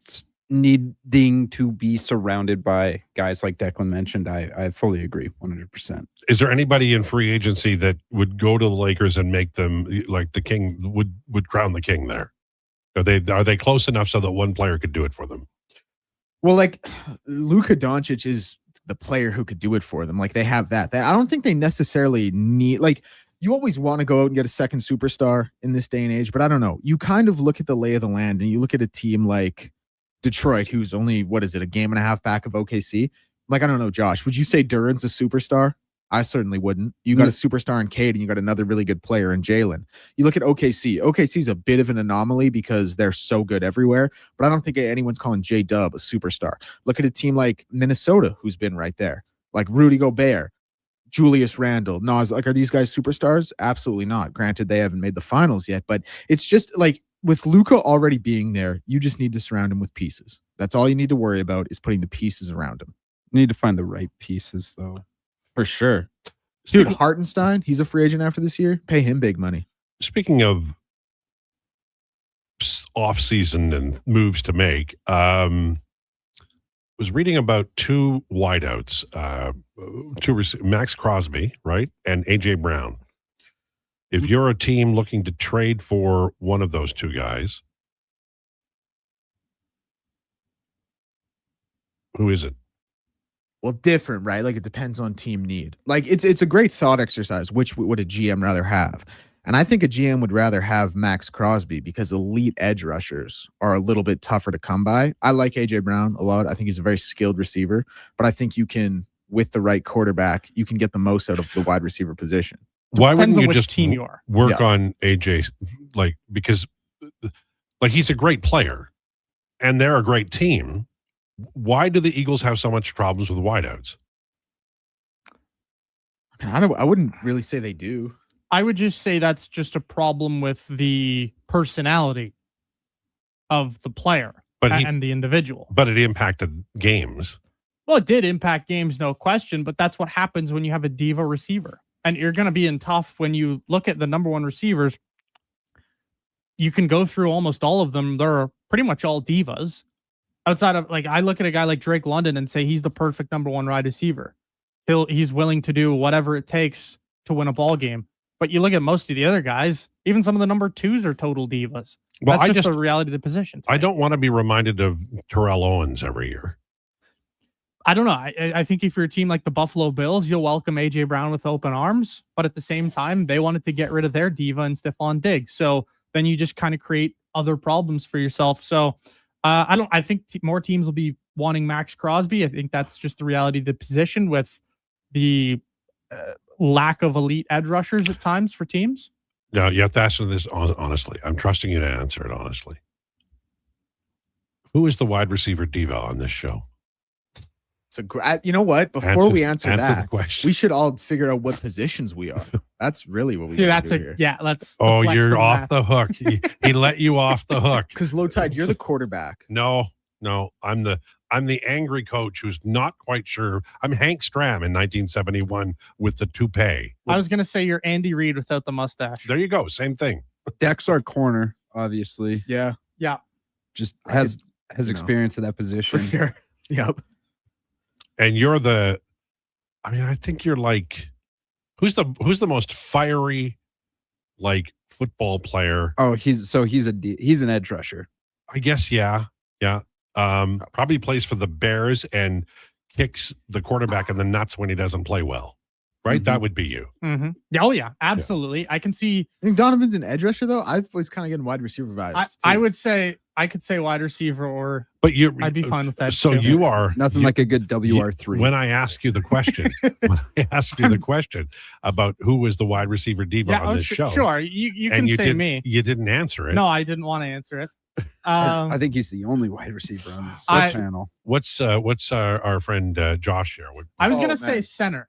to be surrounded by guys like Declan mentioned. I fully agree, 100%. Is there anybody in free agency that would go to the Lakers and make them the king would crown the king there? Are they close enough so that one player could do it for them? Well, Luka Doncic is the player who could do it for them. They have that. I don't think they necessarily need you always want to go out and get a second superstar in this day and age, but I don't know. You kind of look at the lay of the land and you look at a team like Detroit, who's only, a game and a half back of OKC. I don't know, Josh, would you say Duran's a superstar? I certainly wouldn't. You got a superstar in Cade and you got another really good player in Jalen. You look at OKC. OKC's a bit of an anomaly because they're so good everywhere, but I don't think anyone's calling J-Dub a superstar. Look at a team like Minnesota, who's been right there, Rudy Gobert, Julius Randle, Nas. Are these guys superstars? Absolutely not. Granted, they haven't made the finals yet, but it's just with Luka already being there, you just need to surround him with pieces. That's all you need to worry about is putting the pieces around him. Need to find the right pieces, though. For sure. Dude, Hartenstein, he's a free agent after this year. Pay him big money. Speaking of off-season and moves to make, was reading about two wideouts, Max Crosby, right, and AJ Brown. If you're a team looking to trade for one of those two guys, who is it? Well, different, right? Like it depends on team need. Like it's a great thought exercise. Which would a GM rather have? And I think a GM would rather have Max Crosby because elite edge rushers are a little bit tougher to come by. I like AJ Brown a lot. I think he's a very skilled receiver, but I think you can, with the right quarterback, you can get the most out of the wide receiver position. Why wouldn't you just team you are. work on AJ? Because he's a great player and they're a great team. Why do the Eagles have so much problems with wideouts? I wouldn't really say they do. I would just say that's just a problem with the personality of the player and the individual. But it impacted games. Well, it did impact games, no question, but that's what happens when you have a diva receiver. And you're going to be in tough when you look at the number one receivers. You can go through almost all of them. They're pretty much all divas. Outside of, I look at a guy like Drake London and say he's the perfect number one wide receiver. He's willing to do whatever it takes to win a ball game. But you look at most of the other guys, even some of the number twos are total divas. Well, That's just the reality of the position. I don't want to be reminded of Terrell Owens every year. I don't know. I think if you're a team like the Buffalo Bills, you'll welcome AJ Brown with open arms. But at the same time, they wanted to get rid of their diva and Stephon Diggs. So then you just kind of create other problems for yourself. So I think more teams will be wanting Max Crosby. I think that's just the reality of the position with the lack of elite edge rushers at times for teams. No, you have to answer this honestly. I'm trusting you to answer it honestly. Who is the wide receiver diva on this show? So you know what? Before we answer that, we should all figure out what positions we are. That's really what we do here. Yeah, let's. Oh, you're off the hook. He let you off the hook. Because Lowetide, you're the quarterback. No, I'm the angry coach who's not quite sure. I'm Hank Stram in 1971 with the toupee. I was gonna say you're Andy Reid without the mustache. There you go. Same thing. Deck's our corner, obviously. Yeah. Just has experience at that position. For sure. Yep. And you're I think you're who's the most fiery football player? Oh, he's an edge rusher. I guess, yeah. Probably plays for the Bears and kicks the quarterback in the nuts when he doesn't play well. Right? Mm-hmm. That would be you. Mm-hmm. Oh, yeah, absolutely. Yeah. I can see. I think Donovan's an edge rusher, though. I was kind of getting wide receiver vibes. I would say I could say wide receiver, I'd be fine with that. So too. you are nothing like a good WR3. When I ask you the question, about who was the wide receiver diva on this show, sure, you can say me. You didn't answer it. No, I didn't want to answer it. I think he's the only wide receiver on this channel. What's our friend Josh here? I was gonna say center.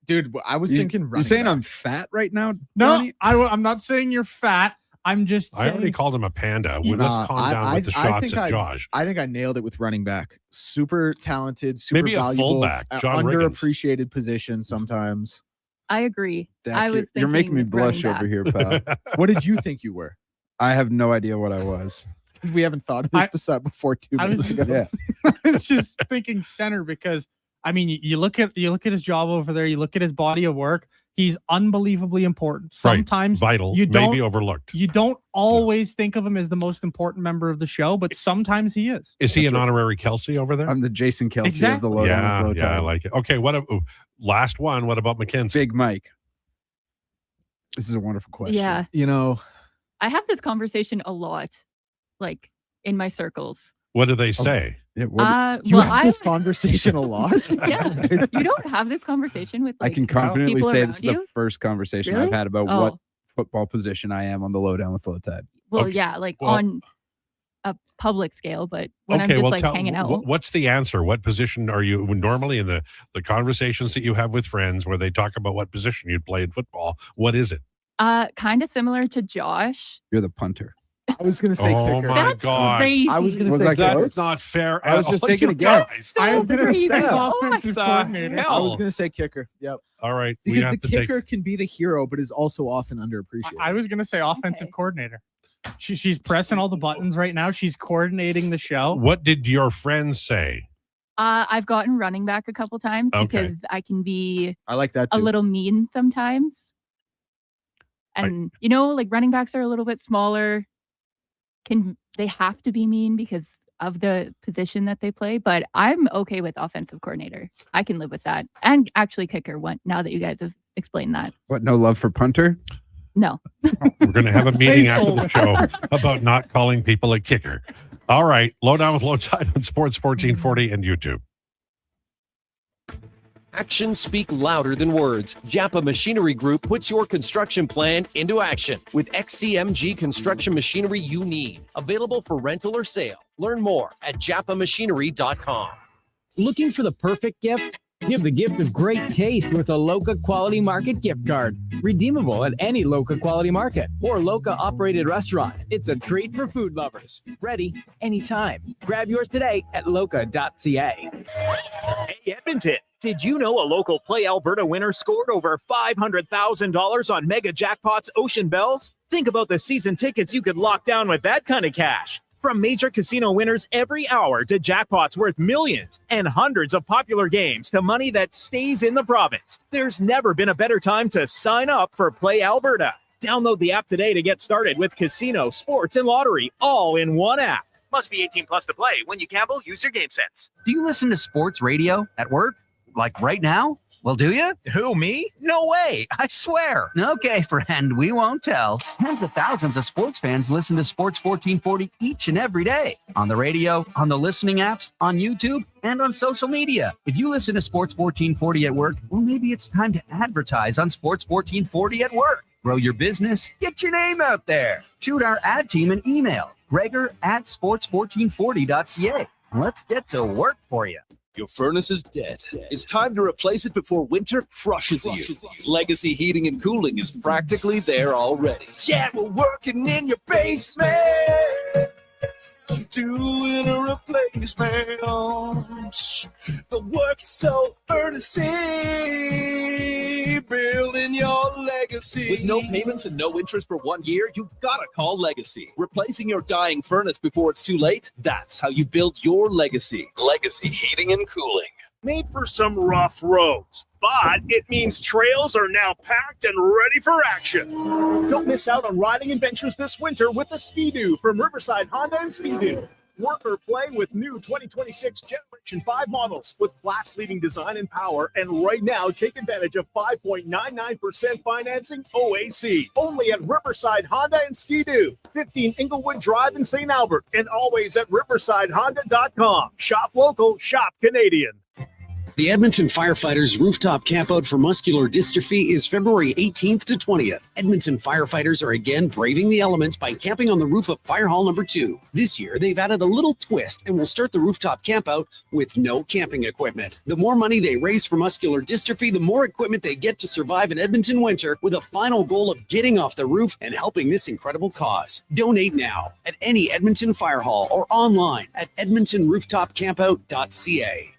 Dude, I was thinking running You're saying back. I'm fat right now? No, Donnie? I'm not saying you're fat. I'm just saying, I already called him a panda. Let's calm down with the shots at Josh. I think I nailed it with running back. Super talented, super Maybe valuable, a fullback, John Riggins. underappreciated position sometimes. I agree. Deck, you're making me blush over here, pal. What did you think you were? I have no idea what I was. Because we haven't thought of this before 2 minutes ago. Yeah. I was just thinking center because you look at his job over there. You look at his body of work. He's unbelievably important. Sometimes vital, maybe overlooked. You don't always think of him as the most important member of the show, but sometimes he is. Is he an honorary Kelsey over there? I'm the Jason Kelsey of the Lowdown. Yeah, I like it. Okay, last one. What about McKenzie? Big Mike. This is a wonderful question. Yeah. I have this conversation a lot, in my circles. What do they say? You have this conversation a lot? Yeah. You don't have this conversation with I can confidently people say around it's you? the first conversation Really? I've had about what football position I am on the Lowdown with Lowetide. Well, yeah, on a public scale, but when I'm just hanging out. What's the answer? What position are you normally in the conversations that you have with friends where they talk about what position you'd play in football? What is it? Kind of similar to Josh. You're the punter. I was gonna say Oh kicker. my God. Crazy. I was gonna Was say that kicker. That's not fair. I was at just all, taking you a guess. guys. I was gonna crazy. say Oh my offensive the coordinator. hell? I was gonna say kicker. Yep. All right. We Because have the to take. kicker can be the hero, but is also often underappreciated. I was gonna say offensive Okay. coordinator. She's pressing all the buttons right now. She's coordinating the show. What did your friends say? I've gotten running back a couple times Okay. because I can be I like that a too. little mean sometimes. And like running backs are a little bit smaller. They have to be mean because of the position that they play, but I'm okay with offensive coordinator. I can live with that. And actually kicker one now that you guys have explained that. What, no love for punter? No. We're going to have a meeting after the show about not calling people a kicker. All right. Lowdown with Lowetide on Sports 1440 and YouTube. Actions speak louder than words. Japa Machinery Group puts your construction plan into action with XCMG construction machinery you need. Available for rental or sale. Learn more at japamachinery.com. Looking for the perfect gift? Give the gift of great taste with a Loca Quality Market gift card. Redeemable at any Loca Quality Market or Loca operated restaurant. It's a treat for food lovers. Ready anytime. Grab yours today at loca.ca. Hey, Edmonton, did you know a local Play Alberta winner scored over $500,000 on Mega Jackpots Ocean Bells? Think about the season tickets you could lock down with that kind of cash. From major casino winners every hour to jackpots worth millions and hundreds of popular games to money that stays in the province, there's never been a better time to sign up for Play Alberta. Download the app today to get started with casino, sports, and lottery all in one app. Must be 18 plus to play. When you gamble, use your game sense. Do you listen to sports radio at work? Like right now? Well, do you? Who, me? No way. I swear. Okay, friend, we won't tell. Tens of thousands of sports fans listen to Sports 1440 each and every day. On the radio, on the listening apps, on YouTube, and on social media. If you listen to Sports 1440 at work, well, maybe it's time to advertise on Sports 1440 at work. Grow your business, get your name out there. Shoot our ad team an email, gregor@sports1440.ca. Let's get to work for you. Your furnace is dead. It's time to replace it before winter crushes you. Legacy Heating and Cooling is practically there already. Yeah, we're working in your basement, doing a replacement. The work is so earnestly building your legacy. With no payments and no interest for 1 year, you gotta call Legacy. Replacing your dying furnace before it's too late, that's how you build your legacy. Legacy Heating and Cooling. Made for some rough roads, but it means trails are now packed and ready for action. Don't miss out on riding adventures this winter with a Ski-Doo from Riverside Honda and Ski-Doo. Work or play with new 2026 Generation 5 models with class-leading design and power. And right now, take advantage of 5.99% financing OAC. Only at Riverside Honda and Ski-Doo. 15 Inglewood Drive in St. Albert. And always at riversidehonda.com. Shop local, shop Canadian. The Edmonton Firefighters Rooftop Campout for Muscular Dystrophy is February 18th to 20th. Edmonton firefighters are again braving the elements by camping on the roof of Fire Hall number 2. This year, they've added a little twist and will start the rooftop campout with no camping equipment. The more money they raise for muscular dystrophy, the more equipment they get to survive an Edmonton winter, with a final goal of getting off the roof and helping this incredible cause. Donate now at any Edmonton Fire Hall or online at edmontonrooftopcampout.ca.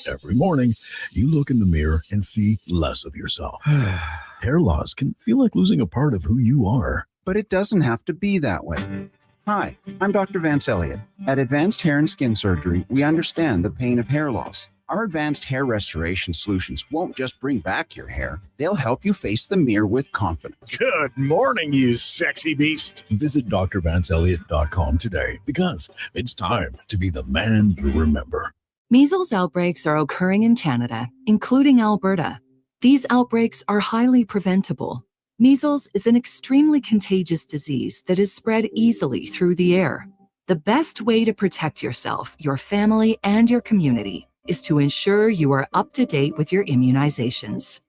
Every morning, you look in the mirror and see less of yourself. Hair loss can feel like losing a part of who you are. But it doesn't have to be that way. Hi, I'm Dr. Vance Elliott. At Advanced Hair and Skin Surgery, we understand the pain of hair loss. Our advanced hair restoration solutions won't just bring back your hair, they'll help you face the mirror with confidence. Good morning, you sexy beast. Visit drvanceelliott.com today because it's time to be the man you remember. Measles outbreaks are occurring in Canada, including Alberta. These outbreaks are highly preventable. Measles is an extremely contagious disease that is spread easily through the air. The best way to protect yourself, your family, and your community is to ensure you are up to date with your immunizations.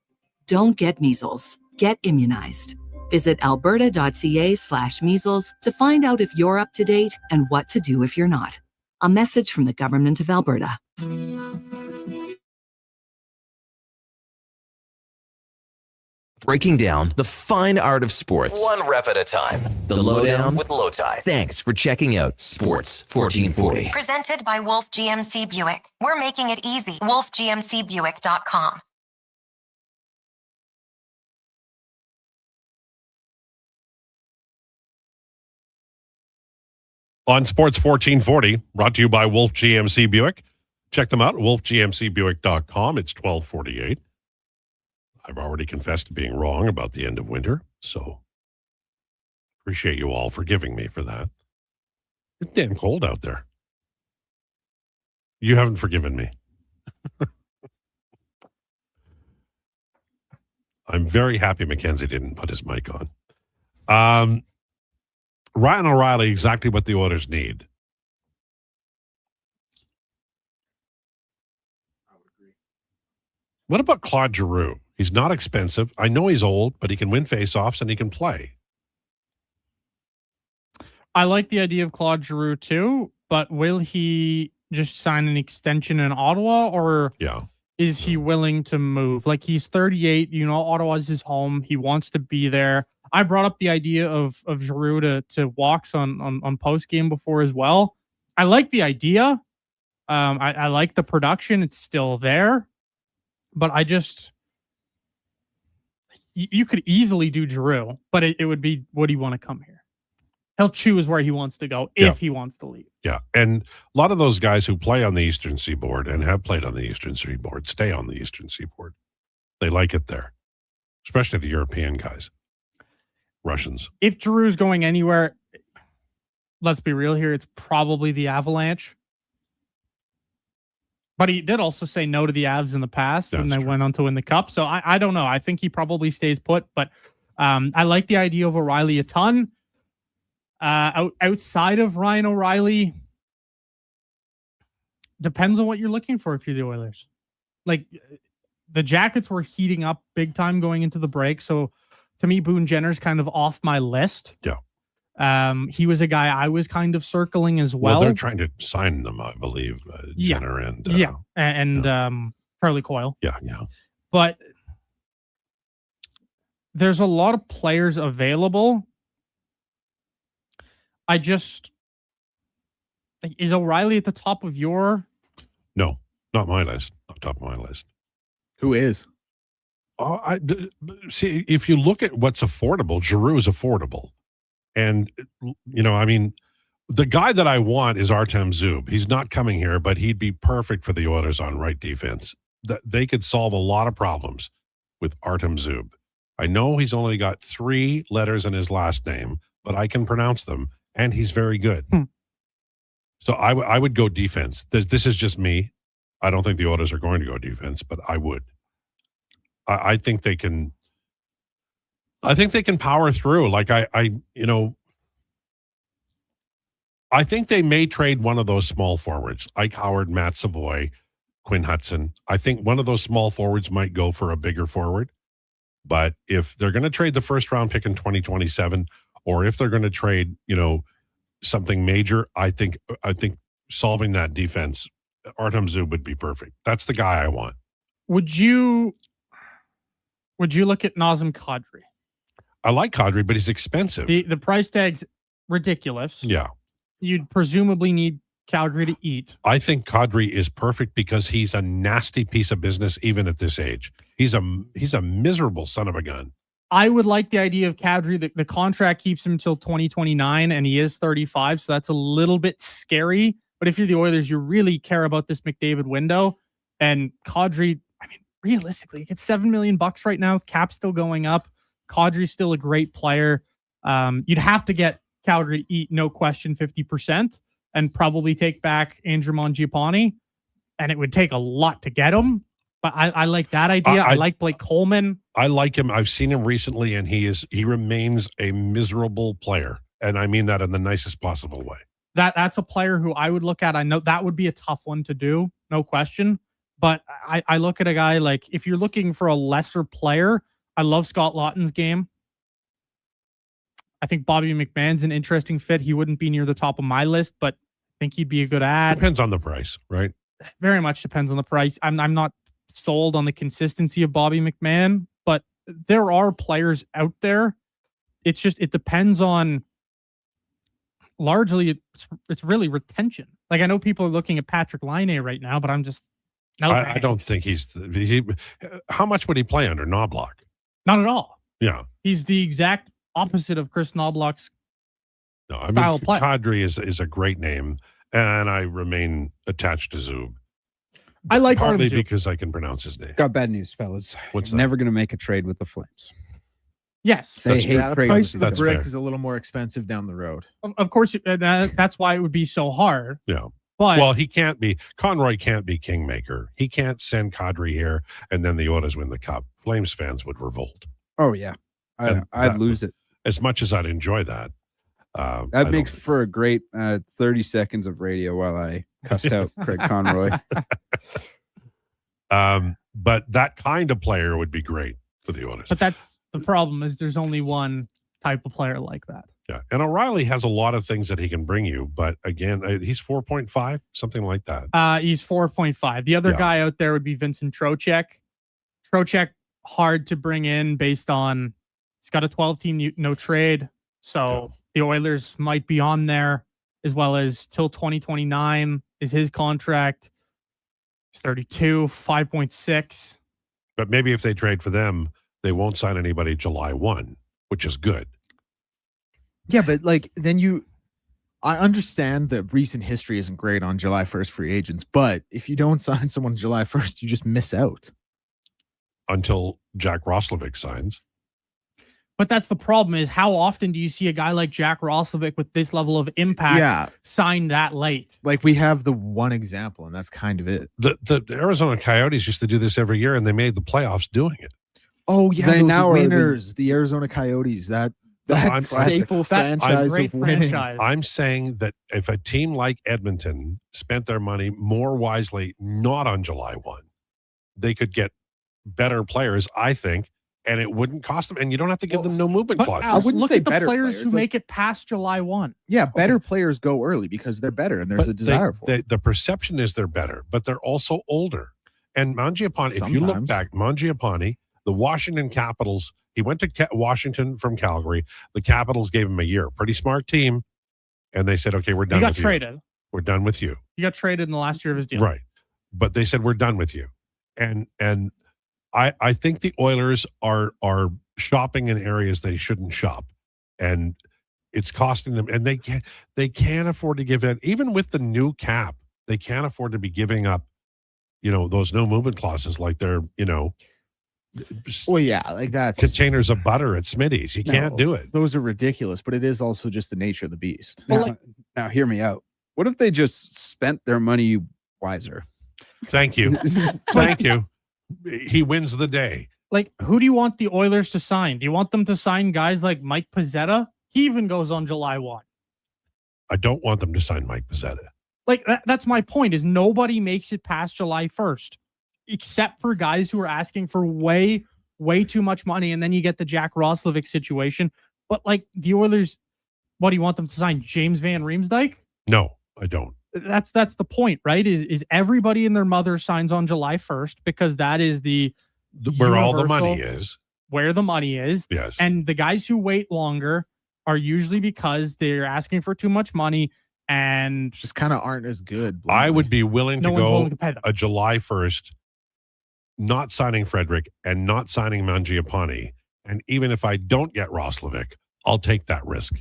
Don't get measles. Get immunized. Visit alberta.ca/measles to find out if you're up to date and what to do if you're not. A message from the Government of Alberta. Breaking down the fine art of sports, one rep at a time. The Lowdown with Lowetide. Thanks for checking out Sports 1440. Presented by Wolf GMC Buick. We're making it easy. WolfGMCBuick.com. On Sports 1440, brought to you by Wolf GMC Buick. Check them out at wolfgmcbuick.com. It's 1248. I've already confessed to being wrong about the end of winter, so appreciate you all forgiving me for that. It's damn cold out there. You haven't forgiven me. I'm very happy Mackenzie didn't put his mic on. Ryan O'Reilly, exactly what the Oilers need. What about Claude Giroux? He's not expensive. I know he's old, but he can win faceoffs and he can play. I like the idea of Claude Giroux too, but will he just sign an extension in Ottawa, or is he willing to move? Like, he's 38, Ottawa's his home. He wants to be there. I brought up the idea of Giroux to walks on post game before as well. I like the idea. I like the production. It's still there, but you could easily do Giroux, but it would be, would he want to come here? He'll choose where he wants to go if he wants to leave. Yeah, and a lot of those guys who play on the Eastern Seaboard and have played on the Eastern Seaboard stay on the Eastern Seaboard. They like it there, especially the European guys, Russians. If Giroux's going anywhere, let's be real here, it's probably the Avalanche. But he did also say no to the Avs in the past when they went on to win the Cup. So I don't know. I think he probably stays put. But I like the idea of O'Reilly a ton. Outside of Ryan O'Reilly, depends on what you're looking for if you're the Oilers. Like, the Jackets were heating up big time going into the break. So to me, Boone Jenner's kind of off my list. Yeah. He was a guy I was kind of circling as well. Well, they're trying to sign them, I believe. Jenner and Charlie Coyle. Yeah. But there's a lot of players available. Is O'Reilly at the top of your? No, not my list. Not top of my list. Who is? See, if you look at what's affordable, Giroux is affordable. And, the guy that I want is Artem Zub. He's not coming here, but he'd be perfect for the Oilers on right defense. They could solve a lot of problems with Artem Zub. I know he's only got 3 letters in his last name, but I can pronounce them, and he's very good. So I would go defense. This is just me. I don't think the Oilers are going to go defense, but I would. I think they can. I think they can power through. Like I think they may trade one of those small forwards, Ike Howard, Matt Savoy, Quinn Hudson. I think one of those small forwards might go for a bigger forward. But if they're going to trade the first round pick in 2027, or if they're going to trade, something major, I think solving that defense, Artem Zub would be perfect. That's the guy I want. Would you look at Nazem Kadri? I like Kadri, but he's expensive. The price tag's ridiculous. Yeah. You'd presumably need Calgary to eat. I think Kadri is perfect because he's a nasty piece of business even at this age. He's a miserable son of a gun. I would like the idea of Kadri. The contract keeps him until 2029, and he is 35, so that's a little bit scary. But if you're the Oilers, you really care about this McDavid window. And Kadri, realistically, he gets $7 million right now. Cap's still going up. Kadri's still a great player. You'd have to get Calgary to eat, no question, 50%, and probably take back Andrew Mangiapane. And it would take a lot to get him. But I like that idea. I like Blake Coleman. I like him. I've seen him recently, and he remains a miserable player. And I mean that in the nicest possible way. That's a player who I would look at. I know that would be a tough one to do, no question. But I look at a guy like, if you're looking for a lesser player, I love Scott Lawton's game. I think Bobby McMahon's an interesting fit. He wouldn't be near the top of my list, but I think he'd be a good ad. Depends on the price, right? Very much depends on the price. I'm not sold on the consistency of Bobby McMahon, but there are players out there. It's just, it depends on, largely it's really retention. Like, I know people are looking at Patrick Laine right now, but I'm just, no, I don't think how much would he play under Knobloch? not at all. Yeah. He's the exact opposite of Chris Knobloch's No, I mean, style of play. Kadri is a great name, and I remain attached to Zub. I like partly Artem Zub. because I can pronounce his name. Got bad news, fellas. What's Never going to make a trade with the Flames. Yes. They That's hate fair. The trades. price of the That's brick fair. is a little more expensive down the road. Of course, that's why it would be so hard. Yeah. But Well, he can't be. Conroy can't be kingmaker. He can't send Kadri here, and then the Oilers win the cup. Flames fans would revolt. Oh, yeah. And I'd that- lose it. As much as I'd enjoy that. That makes for a great 30 seconds of radio while I cussed out Craig Conroy. But that kind of player would be great for the Oilers. But that's the problem, is there's only one type of player like that. Yeah. And O'Reilly has a lot of things that he can bring you, but again, he's 4.5, something like that. He's 4.5. The other Yeah. guy out there would be Vincent Trocheck. Trocheck, hard to bring in based on, he's got a 12-team no trade. So the Oilers might be on there, as well as till 2029 is his contract. He's 32, 5.6. But maybe if they trade for them, they won't sign anybody July 1, which is good. Yeah, but like I understand that recent history isn't great on July 1st free agents, but if you don't sign someone July 1st, you just miss out. Until Jack Roslovic signs. But that's the problem, is how often do you see a guy like Jack Roslovic with this level of impact sign that late? Like, we have the one example, and that's kind of it. The Arizona Coyotes used to do this every year, and they made the playoffs doing it. Oh, yeah, They those now are winners, the Arizona Coyotes, that I'm- staple franchise great of winning. franchise. I'm saying that if a team like Edmonton spent their money more wisely, not on July 1, they could get better players, I think, and it wouldn't cost them. And you don't have to give them no movement But clauses. Alex, wouldn't look say at the better players players, who like- make it past July 1. Yeah, better players go early because they're better and there's But a desire for it. the perception is they're better, but they're also older. And Mangiapane, if you look Sometimes. back, Mangiapane, the Washington Capitals, he went to Washington from Calgary. The Capitals gave him a year. Pretty smart team. And they said, okay, we're He done got with traded. you. We're done with you. He got traded in the last year of his deal. Right. But they said, we're done with you. And I think the Oilers are shopping in areas they shouldn't shop. And it's costing them. And they can't afford to give it, even with the new cap, they can't afford to be giving up, those no movement clauses like they're, Well, yeah, like that's containers of butter at Smitty's. You can't do it. Those are ridiculous, but it is also just the nature of the beast. Now, hear me out. What if they just spent their money wiser? Thank you. Thank you. He wins the day. Like, who do you want the Oilers to sign? Do you want them to sign guys like Mike Pizzetta? He even goes on July 1. I don't want them to sign Mike Pizzetta. Like, that's my point, is nobody makes it past July 1st, except for guys who are asking for way, way too much money. And then you get the Jack Roslovic situation. But like, the Oilers, what do you want them to sign? James Van Riemsdyk? No, I don't. That's the point, right? Is everybody and their mother signs on July 1st, because that is Where all the money universal- is. Where the money is. Yes. And the guys who wait longer are usually because they're asking for too much money and just kind of aren't as good. I would be willing to No one's go willing to pay them. a July 1st, not signing Frederick and not signing Mangiapane. And even if I don't get Roslovic, I'll take that risk.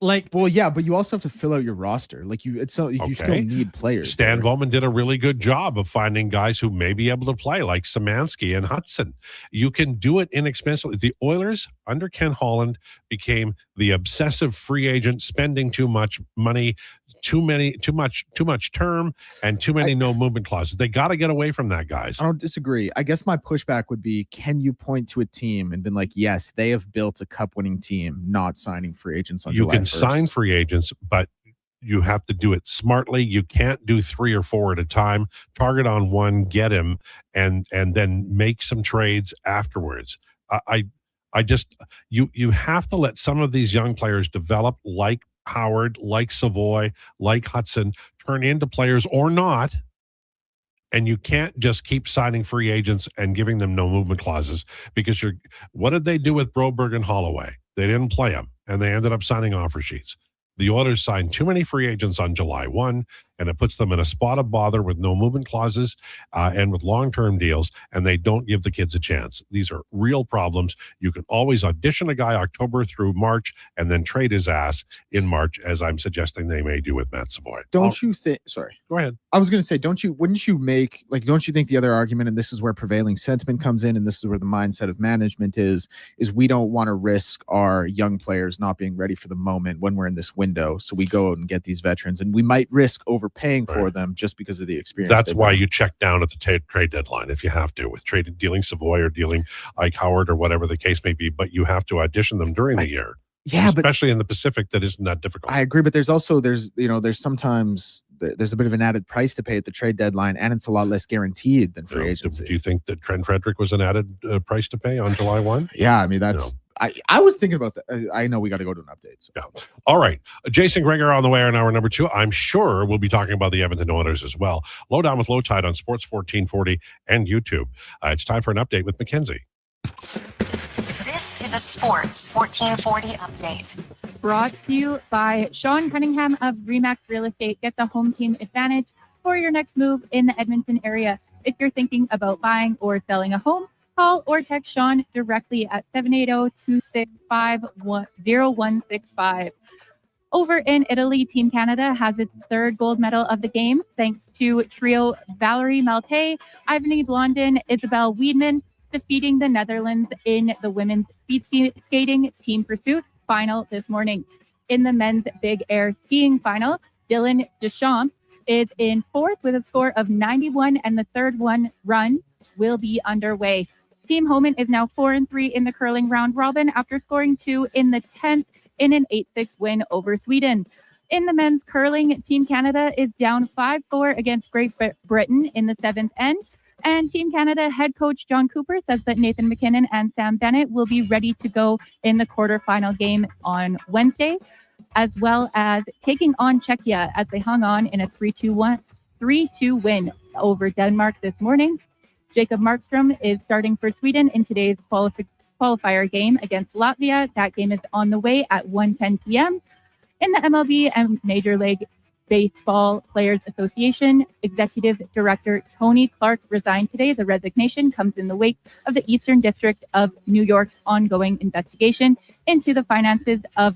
Like, well, yeah, but you also have to fill out your roster. Like you still need players. Stan Bowman did a really good job of finding guys who may be able to play, like Szymanski and Hudson. You can do it inexpensively. The Oilers under Ken Holland became the obsessive free agent, spending too much money, too much term, and too many no movement clauses. They got to get away from that, guys. I don't disagree. I guess my pushback would be, can you point to a team and been like, yes, they have built a cup-winning team, not signing free agents on You July can 1st. sign free agents, but you have to do it smartly. You can't do 3 or 4 at a time. Target on one, get him, and then make some trades afterwards. I just you have to let some of these young players develop, like Howard, like Savoy, like Hudson, turn into players or not. And you can't just keep signing free agents and giving them no movement clauses, because what did they do with Broberg and Holloway? They didn't play them, and they ended up signing offer sheets. The Oilers signed too many free agents on July 1, and it puts them in a spot of bother with no movement clauses and with long-term deals, and they don't give the kids a chance. These are real problems. You can always audition a guy October through March and then trade his ass in March, as I'm suggesting they may do with Matt Savoy. Don't you think? Sorry. Go ahead. I was going to say, don't you think the other argument, and this is where prevailing sentiment comes in, and this is where the mindset of management is we don't want to risk our young players not being ready for the moment when we're in this window. So we go out and get these veterans, and we might risk overpaying for them just because of the experience. That's why you check down at the trade deadline if you have to, with dealing Savoy or dealing Ike Howard or whatever the case may be, but you have to audition them during the year. Yeah, especially in the Pacific, that isn't that difficult. I agree, but there's sometimes there's a bit of an added price to pay at the trade deadline, and it's a lot less guaranteed than free agency. Do you think that Trent Frederick was an added price to pay on July 1? Yeah, I mean, that's I was thinking about that. I know we got to go to an update. So. Yeah. All right. Jason Gregor on the way in hour number 2. I'm sure we'll be talking about the Edmonton Oilers as well. Lowdown with Lowetide on Sports 1440 and YouTube. It's time for an update with Mackenzie. This is a Sports 1440 update. Brought to you by Sean Cunningham of Remax Real Estate. Get the home team advantage for your next move in the Edmonton area. If you're thinking about buying or selling a home, call or text Sean directly at 780-265-0165. Over in Italy, Team Canada has its third gold medal of the game, thanks to trio Valerie Malte, Ivany Blondin, Isabel Wiedman, defeating the Netherlands in the women's speed skating team pursuit final this morning. In the men's big air skiing final, Dylan Deschamps is in fourth with a score of 91, and the third run will be underway. Team Homan is now 4-3 in the curling round robin after scoring 2 in the 10th in an 8-6 win over Sweden. In the men's curling, Team Canada is down 5-4 against Great Britain in the 7th end. And Team Canada head coach John Cooper says that Nathan McKinnon and Sam Bennett will be ready to go in the quarterfinal game on Wednesday, as well as taking on Czechia as they hung on in a 3-2 win over Denmark this morning. Jacob Markstrom is starting for Sweden in today's qualifier game against Latvia. That game is on the way at 1:10 p.m. In the MLB and Major League Baseball Players Association, Executive Director Tony Clark resigned today. The resignation comes in the wake of the Eastern District of New York's ongoing investigation into the finances of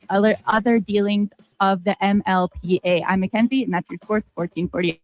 other dealings of the MLPA. I'm Mackenzie, and that's your Sports 1448.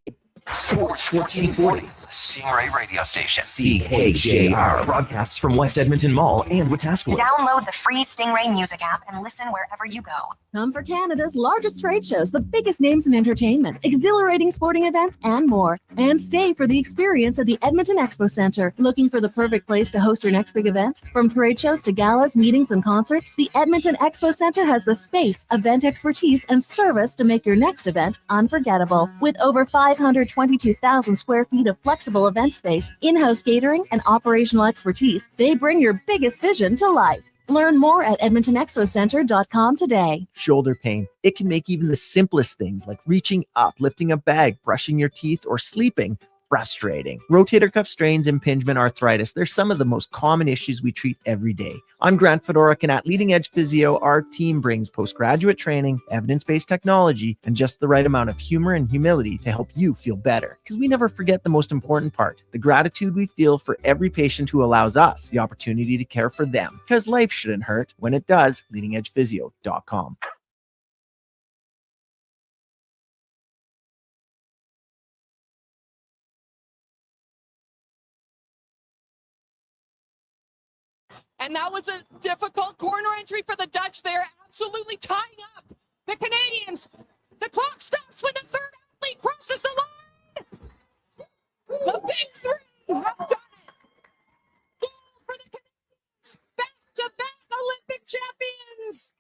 Sports 1440, Stingray radio station. CHJR broadcasts from West Edmonton Mall and Wetaskiwin. Download the free Stingray music app and listen wherever you go. Come for Canada's largest trade shows, the biggest names in entertainment, exhilarating sporting events, and more. And stay for the experience at the Edmonton Expo Centre. Looking for the perfect place to host your next big event? From trade shows to galas, meetings, and concerts, the Edmonton Expo Centre has the space, event expertise, and service to make your next event unforgettable. With over 522,000 square feet of flexible event space, in-house catering, and operational expertise, they bring your biggest vision to life. Learn more at EdmontonExpoCenter.com today. Shoulder pain. It can make even the simplest things like reaching up, lifting a bag, brushing your teeth, or sleeping frustrating. Rotator cuff strains, impingement, arthritis, they're some of the most common issues we treat every day. I'm Grant Fedoruk, and at Leading Edge Physio, our team brings postgraduate training, evidence-based technology, and just the right amount of humor and humility to help you feel better. Because we never forget the most important part, the gratitude we feel for every patient who allows us the opportunity to care for them. Because life shouldn't hurt. When it does, leadingedgephysio.com. And that was a difficult corner entry for the Dutch. They're absolutely tying up the Canadians. The clock stops when the third athlete crosses the line. The big three have done it. Goal for the Canadians. Back-to-back Olympic champions.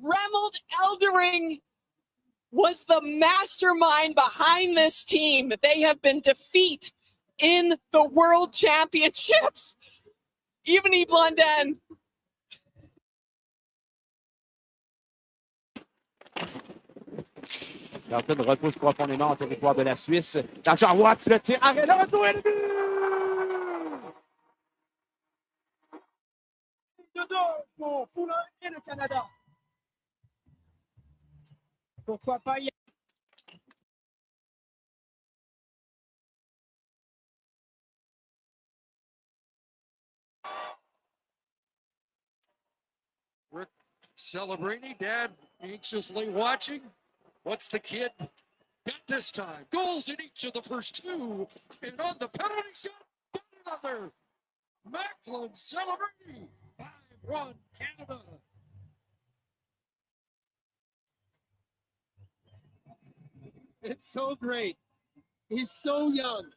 Remmelt Eldering was the mastermind behind this team. They have been defeated in the World Championships. Ivany Blondin. Dalton repousse profondément en territoire de la Suisse. Attention, Watts, le tir, arrêt, le retour et le but! De deux pour Poulain et le Canada. Pourquoi pas y... Rick celebrating, Dad anxiously watching. What's the kid got this time? Goals in each of the first two. And on the penalty shot, got another. Macklin celebrating. 5-1 Canada. It's so great. He's so young.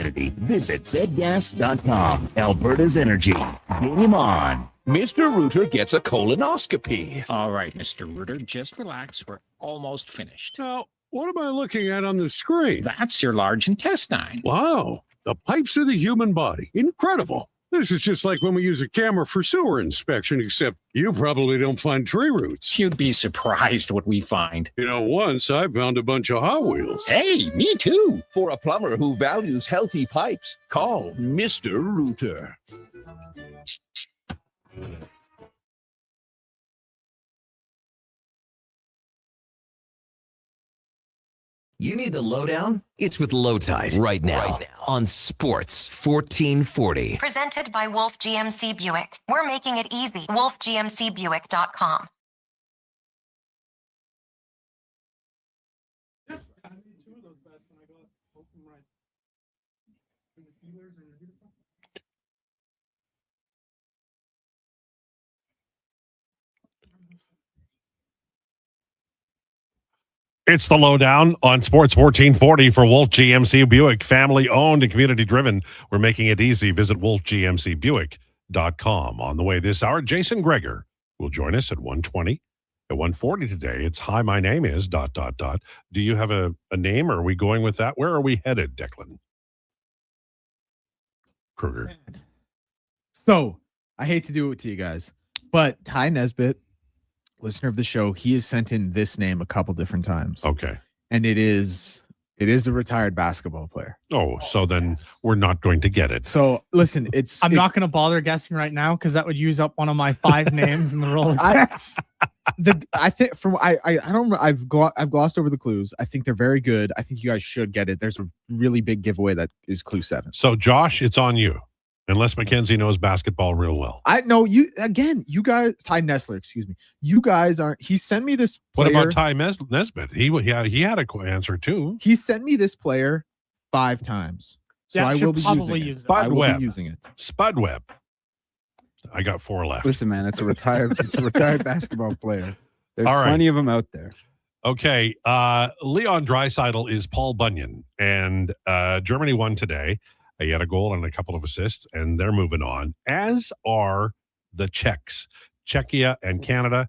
Visit zgas.com. Alberta's Energy. Game on. Mr. Rooter gets a colonoscopy. All right, Mr. Rooter, just relax. We're almost finished. Now, what am I looking at on the screen? That's your large intestine. Wow, the pipes of the human body. Incredible. This is just like when we use a camera for sewer inspection, except you probably don't find tree roots. You'd be surprised what we find. You know, once I found a bunch of Hot Wheels. Hey, me too. For a plumber who values healthy pipes, call Mr. Rooter. You need the lowdown? It's with Lowetide right now on Sports 1440. Presented by Wolf GMC Buick. We're making it easy. WolfGMCBuick.com. It's the lowdown on Sports 1440 for Wolf GMC Buick. Family owned and community driven. We're making it easy. Visit wolfgmcbuick.com. On the way this hour, Jason Krueger will join us at 1:20. At 1:40 today, it's Hi, my name is ... Do you have a name, or are we going with that? Where are we headed, Declan? Krueger. So, I hate to do it to you guys, but Ty Nesbitt, listener of the show, he has sent in this name a couple different times. Okay. And it is a retired basketball player. Oh, so then we're not going to get it. So listen, I'm not going to bother guessing right now because that would use up one of my 5 names in the Rolodex. I think I've glossed over the clues. I think they're very good. I think you guys should get it. There's a really big giveaway that is clue 7. So Josh, it's on you. Unless Mackenzie knows basketball real well. I know you guys, Ty Nessler, excuse me. You guys aren't. He sent me this player. What about Ty Nesbitt? He had a answer too. He sent me this player 5 times. So I will be using it. I will be using it. Spudweb. I got 4 left. Listen, man, it's a retired basketball player. There's All right. plenty of them out there. Okay. Leon Draisaitl is Paul Bunyan, and Germany won today. He had a goal and a couple of assists, and they're moving on, as are the Czechs. Czechia and Canada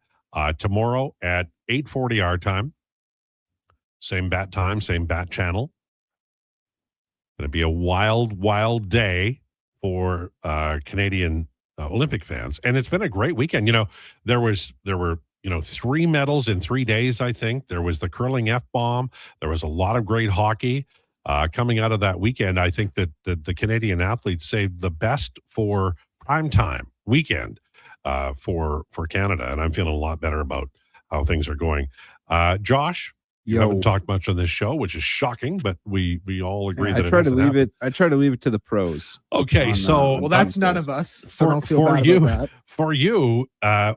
tomorrow at 8:40 our time. Same bat time, same bat channel. Going to be a wild, wild day for Canadian Olympic fans. And it's been a great weekend. You know, there were 3 medals in 3 days, I think. There was the curling F-bomb. There was a lot of great hockey. Coming out of that weekend, I think that the Canadian athletes saved the best for primetime weekend for Canada, and I'm feeling a lot better about how things are going. Josh, You haven't talked much on this show, which is shocking, but we all agree that I try to leave it. I try to leave it to the pros. Okay, so well, that's none of us. So don't feel bad you, about that. for you,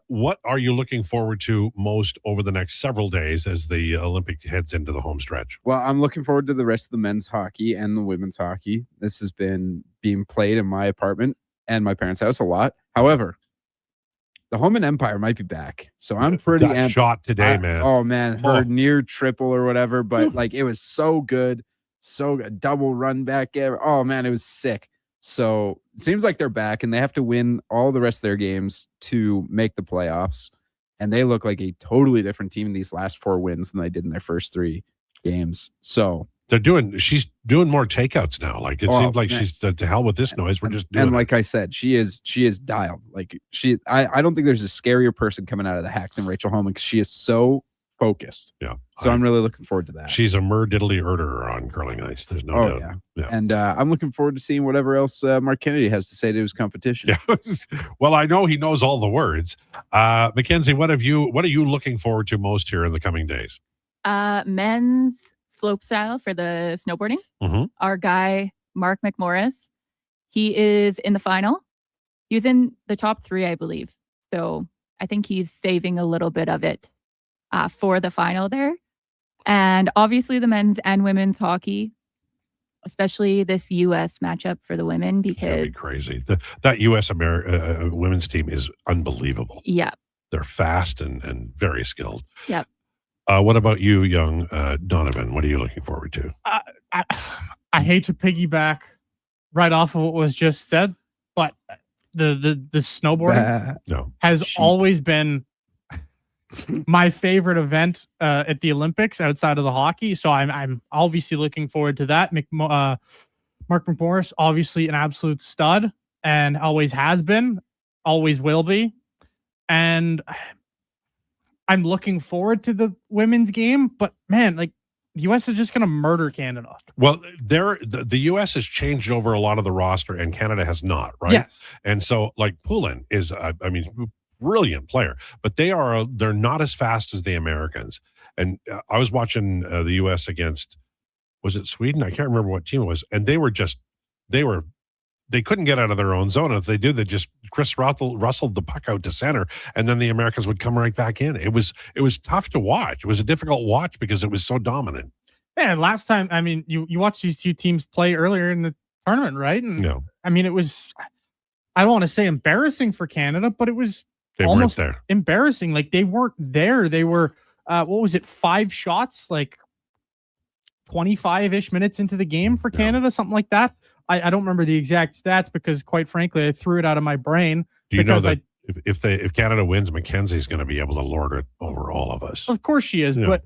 what are you looking forward to most over the next several days as the Olympic heads into the home stretch? Well, I'm looking forward to the rest of the men's hockey and the women's hockey. This has been being played in my apartment and my parents' house a lot. However, the Homan Empire might be back, so I'm pretty Got shot today, man. Oh man, her near triple or whatever, but like it was so good, so good. Double run back. Oh man, it was sick. So it seems like they're back, and they have to win all the rest of their games to make the playoffs. And they look like a totally different team in these last 4 wins than they did in their first 3 games. So she's doing more takeouts now. Like it seems like she's to hell with this noise. We're just doing and like I said, she is dialed. Like I don't think there's a scarier person coming out of the hack than Rachel Homan, because she is so focused. Yeah. So I'm really looking forward to that. She's a diddly herder on curling ice. There's no doubt. Yeah. And I'm looking forward to seeing whatever else Mark Kennedy has to say to his competition. Yeah. Well, I know he knows all the words. Mackenzie, what are you looking forward to most here in the coming days? Men's slope style for the snowboarding. Mm-hmm. Our guy, Mark McMorris, he is in the final. He was in the top 3, I believe. So I think he's saving a little bit of it for the final there. And obviously the men's and women's hockey, especially this U.S. matchup for the women, because that'd be crazy. That U.S. women's team is unbelievable. Yeah. They're fast and very skilled. Yep. What about you, young Donovan? What are you looking forward to? I hate to piggyback right off of what was just said, but the snowboarding has always been my favorite event at the Olympics outside of the hockey. So I'm obviously looking forward to that. Mark McMorris, obviously an absolute stud, and always has been, always will be. And I'm looking forward to the women's game, but man, like the U.S. is just going to murder Canada. Well, the U.S. has changed over a lot of the roster, and Canada has not, right? Yes. And so, like Poulin is, brilliant player, but they're not as fast as the Americans. And I was watching the U.S. against, was it Sweden? I can't remember what team it was, and they couldn't get out of their own zone. If they did, they just Chris rustled the puck out to center, and then the Americans would come right back in. It was tough to watch. It was a difficult watch because it was so dominant. Man, last time, you watched these 2 teams play earlier in the tournament, right? And it was, I don't want to say embarrassing for Canada, but it was almost embarrassing. Like they weren't there. They were, 5 shots, like 25-ish minutes into the game for Canada, something like that. I don't remember the exact stats because, quite frankly, I threw it out of my brain. Do you know that if Canada wins, Mackenzie's going to be able to lord it over all of us? Of course she is, but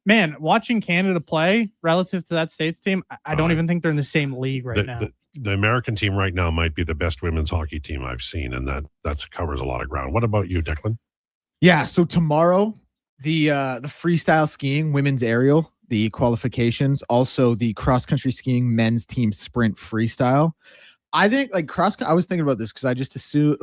man, watching Canada play relative to that States team, I don't even think they're in the same league right now. The American team right now might be the best women's hockey team I've seen, and that covers a lot of ground. What about you, Declan? Yeah, so tomorrow, the freestyle skiing women's aerial, the qualifications, also the cross-country skiing men's team sprint freestyle. I think I was thinking about this because I just assume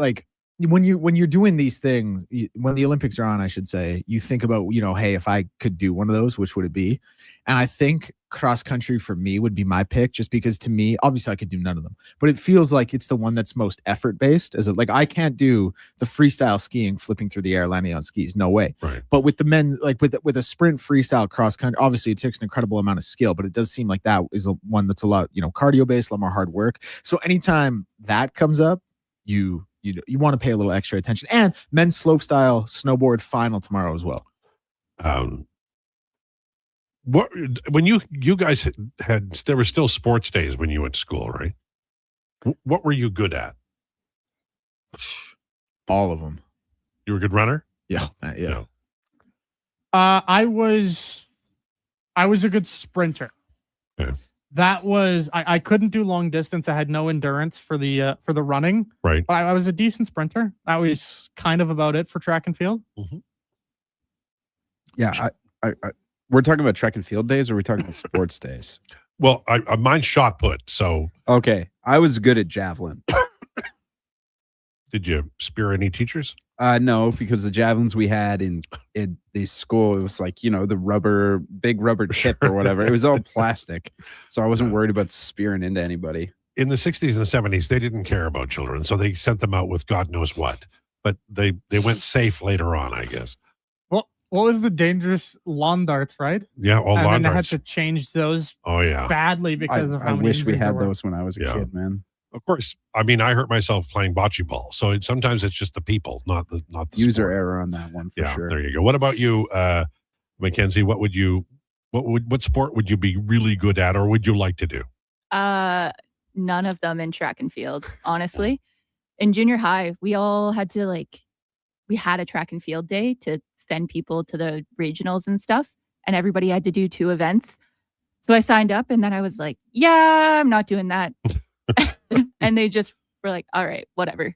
when you're doing these things, when the Olympics are on, I should say, you think about, hey, if I could do one of those, which would it be? And I think cross country for me would be my pick, just because to me, obviously I could do none of them, but it feels like it's the one that's most effort based. I can't do the freestyle skiing, flipping through the air, landing on skis. No way. Right. But with the men, with a sprint freestyle cross country, obviously it takes an incredible amount of skill, but it does seem like that is one that's a lot, cardio based, a lot more hard work. So anytime that comes up, you want to pay a little extra attention. And men's slopestyle snowboard final tomorrow as well. When you guys had, there were still sports days when you went to school, right? What were you good at? All of them. You were a good runner? Yeah. I was a good sprinter. Yeah. That was I couldn't do long distance. I had no endurance for the running. Right. But I was a decent sprinter. That was kind of about it for track and field. Mm-hmm. Yeah, I we're talking about track and field days, or are we talking about sports days? Well, mine's shot put. So okay, I was good at javelin. Did you spear any teachers? No, because the javelins we had in the school, it was like, the big rubber tip or whatever. It was all plastic. So I wasn't worried about spearing into anybody. In the 60s and 70s, they didn't care about children, so they sent them out with God knows what. But they went safe later on, I guess. Well, what was the dangerous lawn darts, right? Yeah, all and lawn then they darts. had to change those badly because of how I many wish we injuries there had were. those when I was a kid, man. Of course. I mean, I hurt myself playing bocce ball. So sometimes it's just the people, not the User sport. error on that one for sure. There you go. What about you, Mackenzie? What sport would you be really good at, or would you like to do? None of them in track and field, honestly. In junior high, we all had to we had a track and field day to send people to the regionals and stuff, and everybody had to do 2 events. So I signed up, and then I was like, yeah, I'm not doing that. And they just were like, all right, whatever.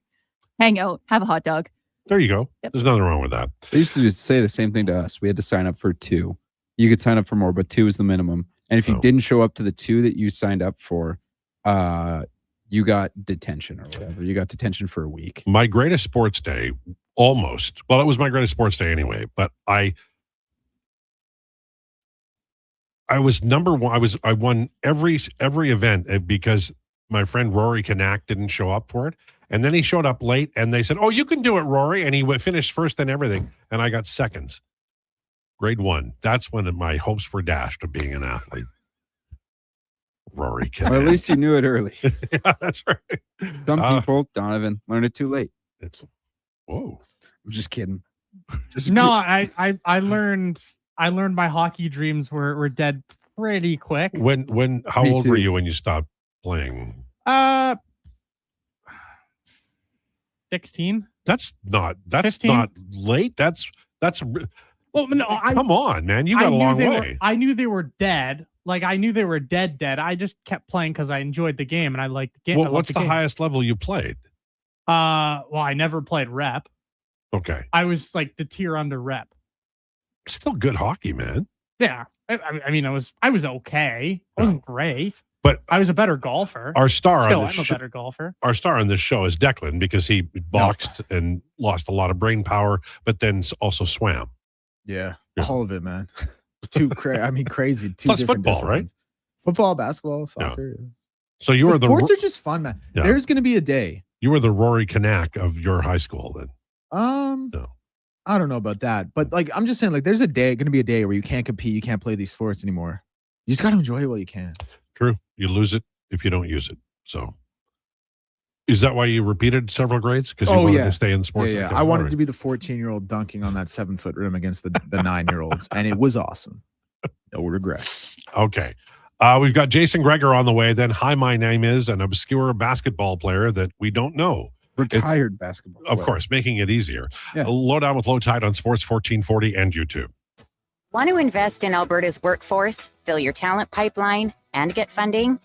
Hang out, have a hot dog. There you go. Yep. There's nothing wrong with that. They used to say the same thing to us. We had to sign up for 2. You could sign up for more, but 2 is the minimum. And if you didn't show up to the 2 that you signed up for, you got detention or whatever. You got detention for a week. My greatest sports day, almost. Well, it was my greatest sports day anyway, but I was number one. I won every event because my friend Rory Kanak didn't show up for it. And then he showed up late and they said, oh, you can do it, Rory. And he finished first in everything. And I got seconds. Grade 1. That's when my hopes were dashed of being an athlete. Rory Kanak. Well, at least you knew it early. Yeah, that's right. Some people, Donovan, learn it too late. Whoa. I'm just kidding. I learned my hockey dreams were dead pretty quick. How old were you when you stopped playing? 16. That's not 15? not late. That's well, no. Come on, man. You got a long way. I knew they were dead. I knew they were dead. I just kept playing because I enjoyed the game and I liked the game. What's the highest level you played? Well, I never played rep. Okay. I was the tier under rep. Still good hockey, man. Yeah. I mean, I was okay. I wasn't great. But I was a better golfer. Our star Still, on this I'm a better golfer. Our star on this show is Declan because he boxed and lost a lot of brain power, but then also swam. Yeah. All of it, man. Crazy. 2 Plus different football, disciplines. right? Football, basketball, soccer. Yeah. So you were the sports are just fun, man. Yeah. There's going to be a day. You were the Rory Kanak of your high school then. No. I don't know about that, but I'm just saying, there's going to be a day where you can't compete, you can't play these sports anymore. You just got to enjoy it while you can. True. You lose it if you don't use it. So, is that why you repeated several grades? Because you wanted to stay in sports. Yeah. I wanted to be the 14-year-old dunking on that 7-foot rim against the 9-year-olds, and it was awesome. No regrets. Okay. We've got Jason Krueger on the way. Then, hi, my name is an obscure basketball player that we don't know. Retired basketball player. Of course, making it easier. Yeah. Lowdown with Lowetide on Sports 1440 and YouTube. Want to invest in Alberta's workforce, fill your talent pipeline, and get funding?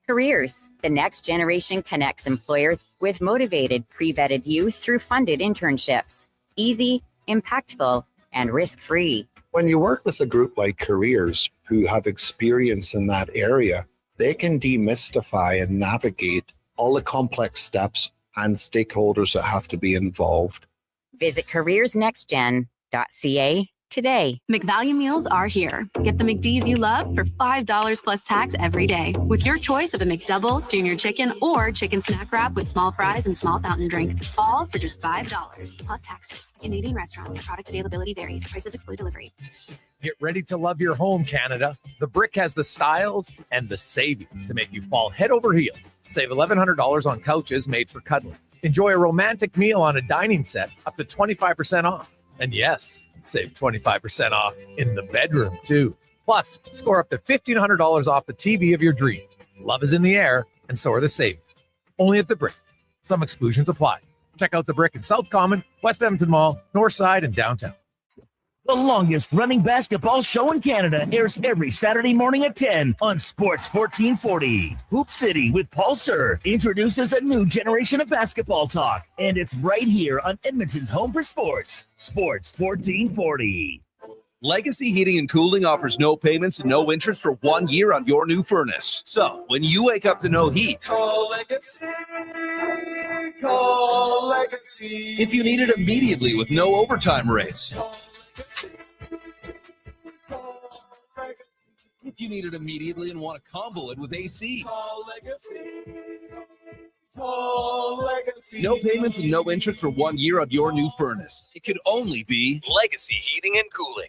Careers, the next generation connects employers with motivated, pre-vetted youth through funded internships. Easy, impactful, and risk-free. When you work with a group like Careers who have experience in that area, they can demystify and navigate all the complex steps and stakeholders that have to be involved. Visit careersnextgen.ca today. McValue meals are here. Get the McDs you love for $5 plus tax every day with your choice of a McDouble, junior chicken, or chicken snack wrap with small fries and small fountain drink. All for just $5 plus taxes. Canadian restaurants. Product availability varies. Prices exclude delivery. Get ready to love your home, Canada. The Brick has the styles and the savings to make you fall head over heels. Save $1,100 on couches made for cuddling. Enjoy a romantic meal on a dining set up to 25% off. And yes, save 25% off in the bedroom, too. Plus, score up to $1,500 off the TV of your dreams. Love is in the air, and so are the savings. Only at The Brick. Some exclusions apply. Check out The Brick in South Common, West Edmonton Mall, Northside, and downtown. The longest running basketball show in Canada airs every Saturday morning at 10 on Sports 1440. Hoop City with Paul Sir introduces a new generation of basketball talk, and it's right here on Edmonton's home for sports, Sports 1440. Legacy Heating and Cooling offers no payments and no interest for 1 year on your new furnace. So, when you wake up to no heat, Call Legacy. Call If you need it immediately with no overtime rates. If you need it immediately and want to combo it with AC. No payments and no interest for 1 year on your new furnace. It could only be Legacy Heating and Cooling.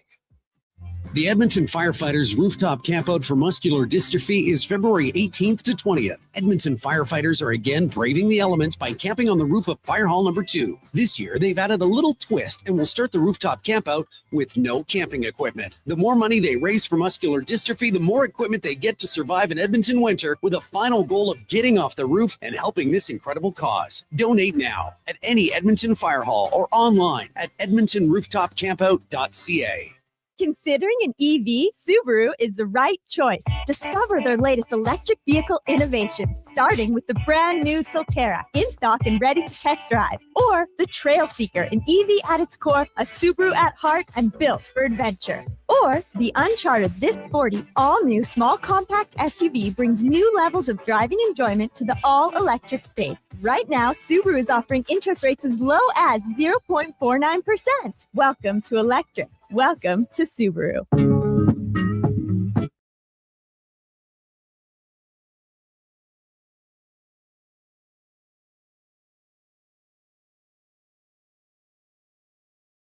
The Edmonton Firefighters Rooftop Campout for Muscular Dystrophy is February 18th to 20th. Edmonton firefighters are again braving the elements by camping on the roof of Fire Hall number 2. This year, they've added a little twist and will start the rooftop campout with no camping equipment. The more money they raise for muscular dystrophy, the more equipment they get to survive an Edmonton winter, with a final goal of getting off the roof and helping this incredible cause. Donate now at any Edmonton Fire Hall or online at edmontonrooftopcampout.ca. Considering an EV, Subaru is the right choice. Discover their latest electric vehicle innovations, starting with the brand new Solterra, in stock and ready to test drive. Or the Trail Seeker, an EV at its core, a Subaru at heart, and built for adventure. Or the Uncharted This Sporty, all-new small compact SUV brings new levels of driving enjoyment to the all-electric space. Right now, Subaru is offering interest rates as low as 0.49%. Welcome to electric. Welcome to Subaru.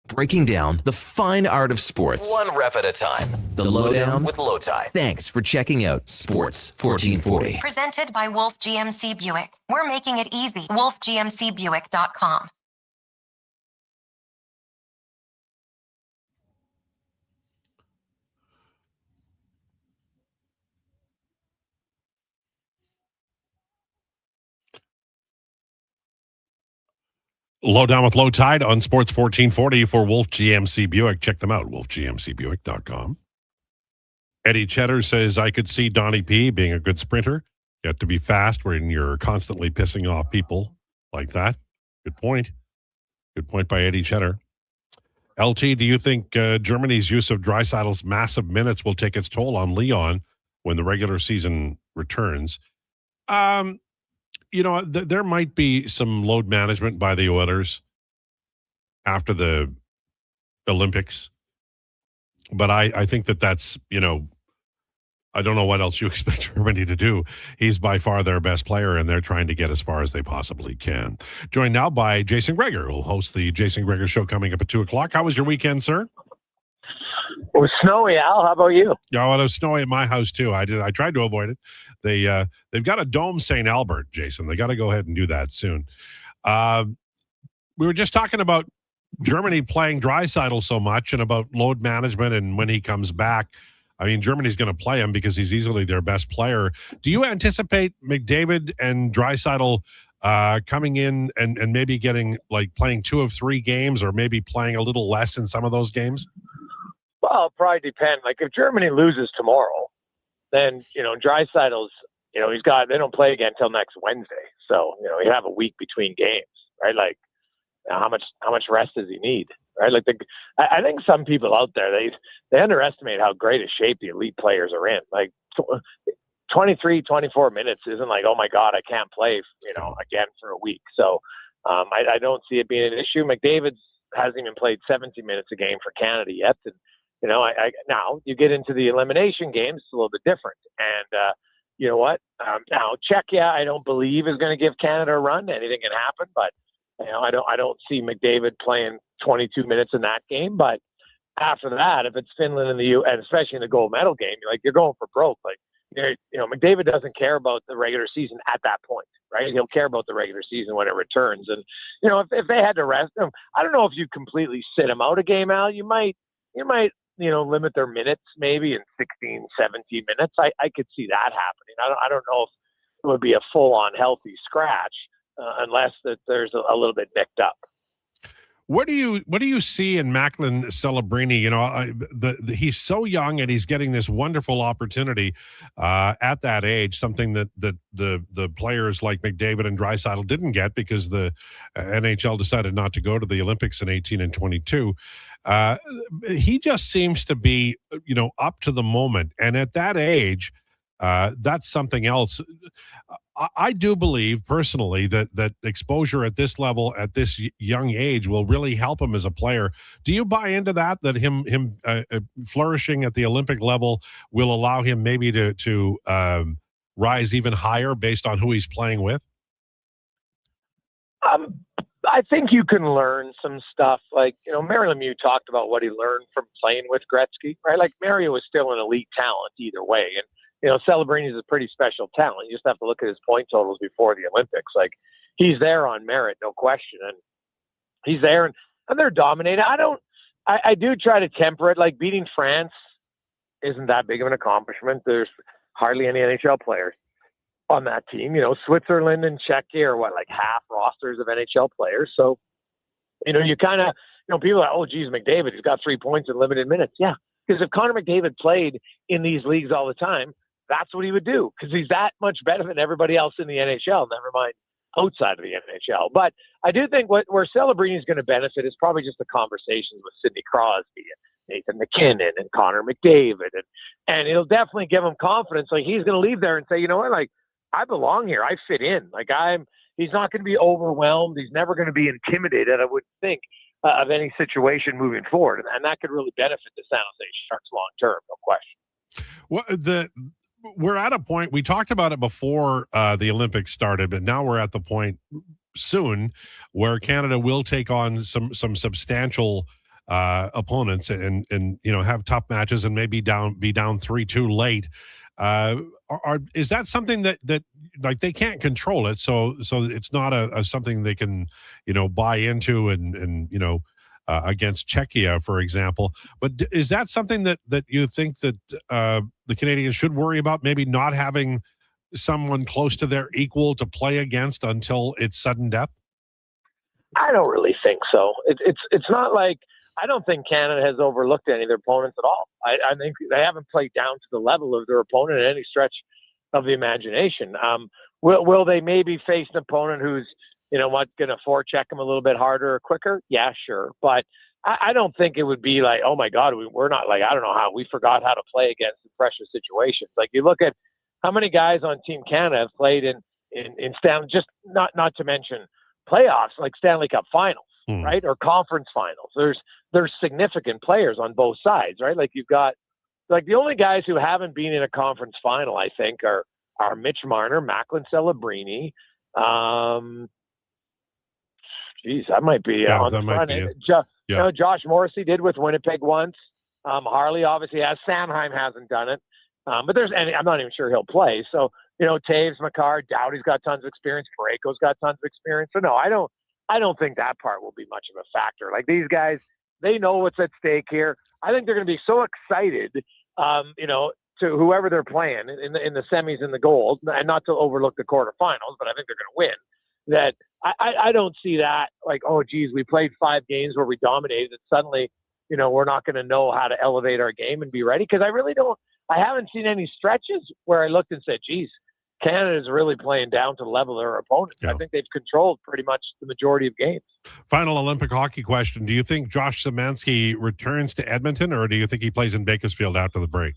Breaking down the fine art of sports, one rep at a time. The Lowdown with Lowetide. Thanks for checking out Sports 1440. Presented by Wolf GMC Buick. We're making it easy. WolfGMCBuick.com. Lowdown with Lowetide on Sports 1440 for Wolf GMC Buick. Check them out, wolfgmcbuick.com. Eddie Cheddar says, I could see Donnie P being a good sprinter. You have to be fast when you're constantly pissing off people like that. Good point. Good point by Eddie Cheddar. LT, do you think Germany's use of Draisaitl's massive minutes will take its toll on Leon when the regular season returns? There might be some load management by the Oilers after the Olympics. But I think that's, I don't know what else you expect Germany to do. He's by far their best player, and they're trying to get as far as they possibly can. Joined now by Jason Gregor, who will host the Jason Gregor Show coming up at 2 o'clock. How was your weekend, sir? It was snowy, Al. How about you? Yeah, well, it was snowy at my house, too. I tried to avoid it. They've got a Dome St. Albert, Jason. They got to go ahead and do that soon. We were just talking about Germany playing Draisaitl so much and about load management and when he comes back. I mean, Germany's going to play him because he's easily their best player. Do you anticipate McDavid and Draisaitl coming in and maybe getting, playing 2 of 3 games or maybe playing a little less in some of those games? Well, it'll probably depend. If Germany loses tomorrow, then, Draisaitl's, they don't play again until next Wednesday. So, you have a week between games, right? How much rest does he need, right? I think some people out there, they underestimate how great a shape the elite players are in. 23, 24 minutes isn't oh my God, I can't play, again for a week. So I don't see it being an issue. McDavid hasn't even played 70 minutes a game for Canada yet. And, now you get into the elimination games, it's a little bit different. And you know what? Now Czechia, I don't believe is going to give Canada a run. Anything can happen, but I don't see McDavid playing 22 minutes in that game. But after that, if it's Finland and the U, and especially in the gold medal game, you're going for broke. McDavid doesn't care about the regular season at that point, right? He'll care about the regular season when it returns. And if they had to rest him, I don't know if you completely sit him out a game, Al. You might limit their minutes maybe in 16, 17 minutes. I could see that happening. I don't know if it would be a full-on healthy scratch unless that there's a little bit nicked up. What do you see in Macklin Celebrini? He's so young and he's getting this wonderful opportunity at that age, something that the players like McDavid and Draisaitl didn't get because the NHL decided not to go to the Olympics in 18 and 22. He just seems to be, up to the moment. And at that age, That's something else. I do believe personally that exposure at this level, at this young age, will really help him as a player. Do you buy into that? That him flourishing at the Olympic level will allow him maybe to rise even higher based on who he's playing with? I think you can learn some stuff. Like, Mario Lemieux talked about what he learned from playing with Gretzky, right? Like, Mario was still an elite talent either way. And, Celebrini is a pretty special talent. You just have to look at his point totals before the Olympics. Like, he's there on merit, no question. And he's there, and they're dominating. I do try to temper it. Like, beating France isn't that big of an accomplishment. There's hardly any NHL players on that team. Switzerland and Czechia are like half rosters of NHL players. So, you kind of, people are, oh, geez, McDavid, he's got 3 points in limited minutes. Yeah. Because if Connor McDavid played in these leagues all the time, that's what he would do, because he's that much better than everybody else in the NHL, never mind outside of the NHL. But I do think where Celebrini is going to benefit is probably just the conversations with Sidney Crosby and Nathan McKinnon and Connor McDavid. And it'll definitely give him confidence. Like, he's going to leave there and say, you know what, like, I belong here. I fit in. Like, he's not going to be overwhelmed. He's never going to be intimidated, I wouldn't think, of any situation moving forward. And that could really benefit the San Jose Sharks long term, no question. Well, we're at a point, we talked about it before the Olympics started, but now we're at the point soon where Canada will take on some substantial opponents and have tough matches and maybe be down 3-2 late. Is that something that like they can't control it, so it's not a something they can buy into and against Czechia, for example? But is that something that you think that the Canadians should worry about, maybe not having someone close to their equal to play against until it's sudden death? I don't really think so. It's not like, I don't think Canada has overlooked any of their opponents at all. I think they haven't played down to the level of their opponent at any stretch of the imagination. Will they maybe face an opponent who's, going to forecheck them a little bit harder or quicker? Yeah, sure. But I don't think it would be like, oh my God, we're not, like, I don't know how we forgot how to play against the pressure situations. Like, you look at how many guys on Team Canada have played in Stanley, just not to mention playoffs, like Stanley Cup finals, right? Or conference finals. There's significant players on both sides, right? Like, you've got, like, the only guys who haven't been in a conference final, I think, are Mitch Marner, Macklin Celebrini. That might be on the front end. Josh Morrissey did with Winnipeg once. Harley obviously has. Sanheim hasn't done it. But I'm not even sure he'll play. So, Taves, Makar, Doughty's got tons of experience. Parayko's got tons of experience. So, no, I don't think that part will be much of a factor. Like, these guys, they know what's at stake here. I think they're going to be so excited, to whoever they're playing in the semis and the gold, and not to overlook the quarterfinals, but I think they're going to win. That I don't see that like, oh, geez, we played 5 games where we dominated, and suddenly, we're not going to know how to elevate our game and be ready. Because I haven't seen any stretches where I looked and said, geez, Canada's really playing down to the level of their opponents. Yeah. I think they've controlled pretty much the majority of games. Final Olympic hockey question. Do you think Josh Szymanski returns to Edmonton, or do you think he plays in Bakersfield after the break?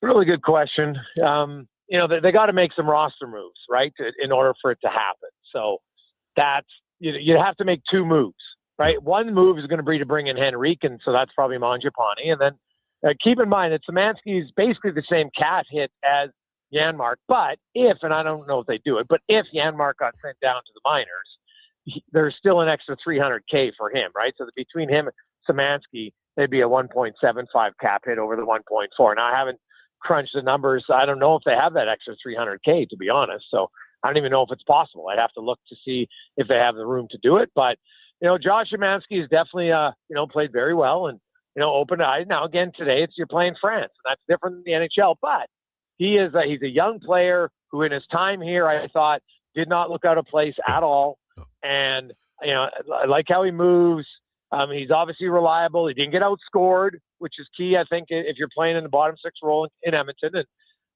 Really good question. They got to make some roster moves, right, in order for it to happen. So that's, you have to make 2 moves, right? One move is going to be to bring in Henrique, and so that's probably Mangiapane. And then keep in mind that Szymanski is basically the same cap hit as Janmark. But and I don't know if they do it, but if Janmark got sent down to the minors, there's still an extra $300K for him, right? So between him and Szymanski, they'd be a 1.75 cap hit over the 1.4. Now, I haven't crunched the numbers. I don't know if they have that extra $300K, to be honest. So I don't even know if it's possible. I'd have to look to see if they have the room to do it. But, Josh Szymanski has definitely, played very well and, open eyes. Now, again, today you're playing France, and that's different than the NHL. But he's a young player who in his time here, I thought, did not look out of place at all. And, I like how he moves. He's obviously reliable. He didn't get outscored, which is key, I think, if you're playing in the bottom 6 role in Edmonton. And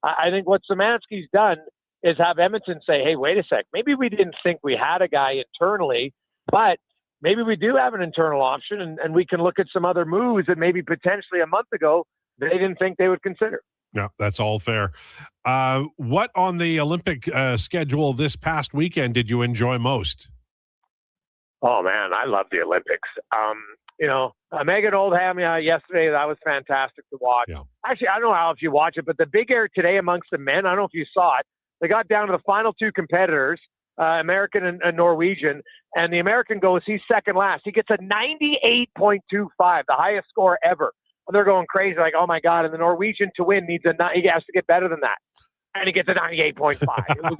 I think what Szymanski's done is have Edmonton say, hey, wait a sec, maybe we didn't think we had a guy internally, but maybe we do have an internal option, and we can look at some other moves that maybe potentially a month ago they didn't think they would consider. Yeah, that's all fair. What on the Olympic schedule this past weekend did you enjoy most? Oh man, I love the Olympics. Megan Oldham yesterday, that was fantastic to watch. Yeah. Actually, I don't know if you watch it, but the big air today amongst the men, I don't know if you saw it. They got down to the final two competitors, American and Norwegian, and the American goes, he's second last. He gets a 98.25, the highest score ever. And they're going crazy, like, oh my God. And the Norwegian to win he has to get better than that. And he gets a 98.5. It was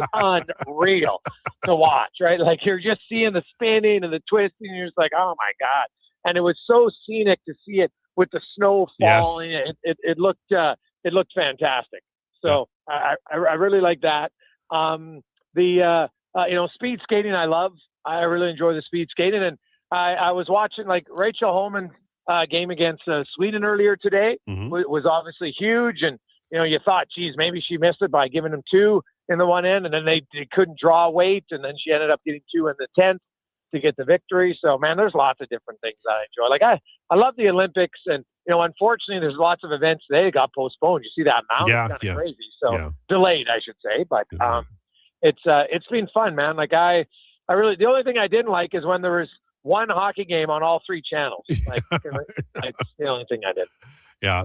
unreal to watch, right? Like you're just seeing the spinning and the twisting, and you're just like, oh my God. And it was so scenic to see it with the snow falling. Yes. It looked fantastic. So I really like that. Speed skating I love. I really enjoy the speed skating. And I was watching like Rachel Holman's game against Sweden earlier today. Was obviously huge. And, you thought, geez, maybe she missed it by giving them 2 in the one end. And then they couldn't draw weight. And then she ended up getting 2 in the 10th to get the victory. So, man, there's lots of different things that I enjoy. Like, I love the Olympics. And, unfortunately, there's lots of events today that got postponed. You see that amount? Yeah, it's kind of crazy. So, delayed, I should say. But it's been fun, man. Like, I really – the only thing I didn't like is when there was one hockey game on all 3 channels. Like, it's the only thing I did. Yeah,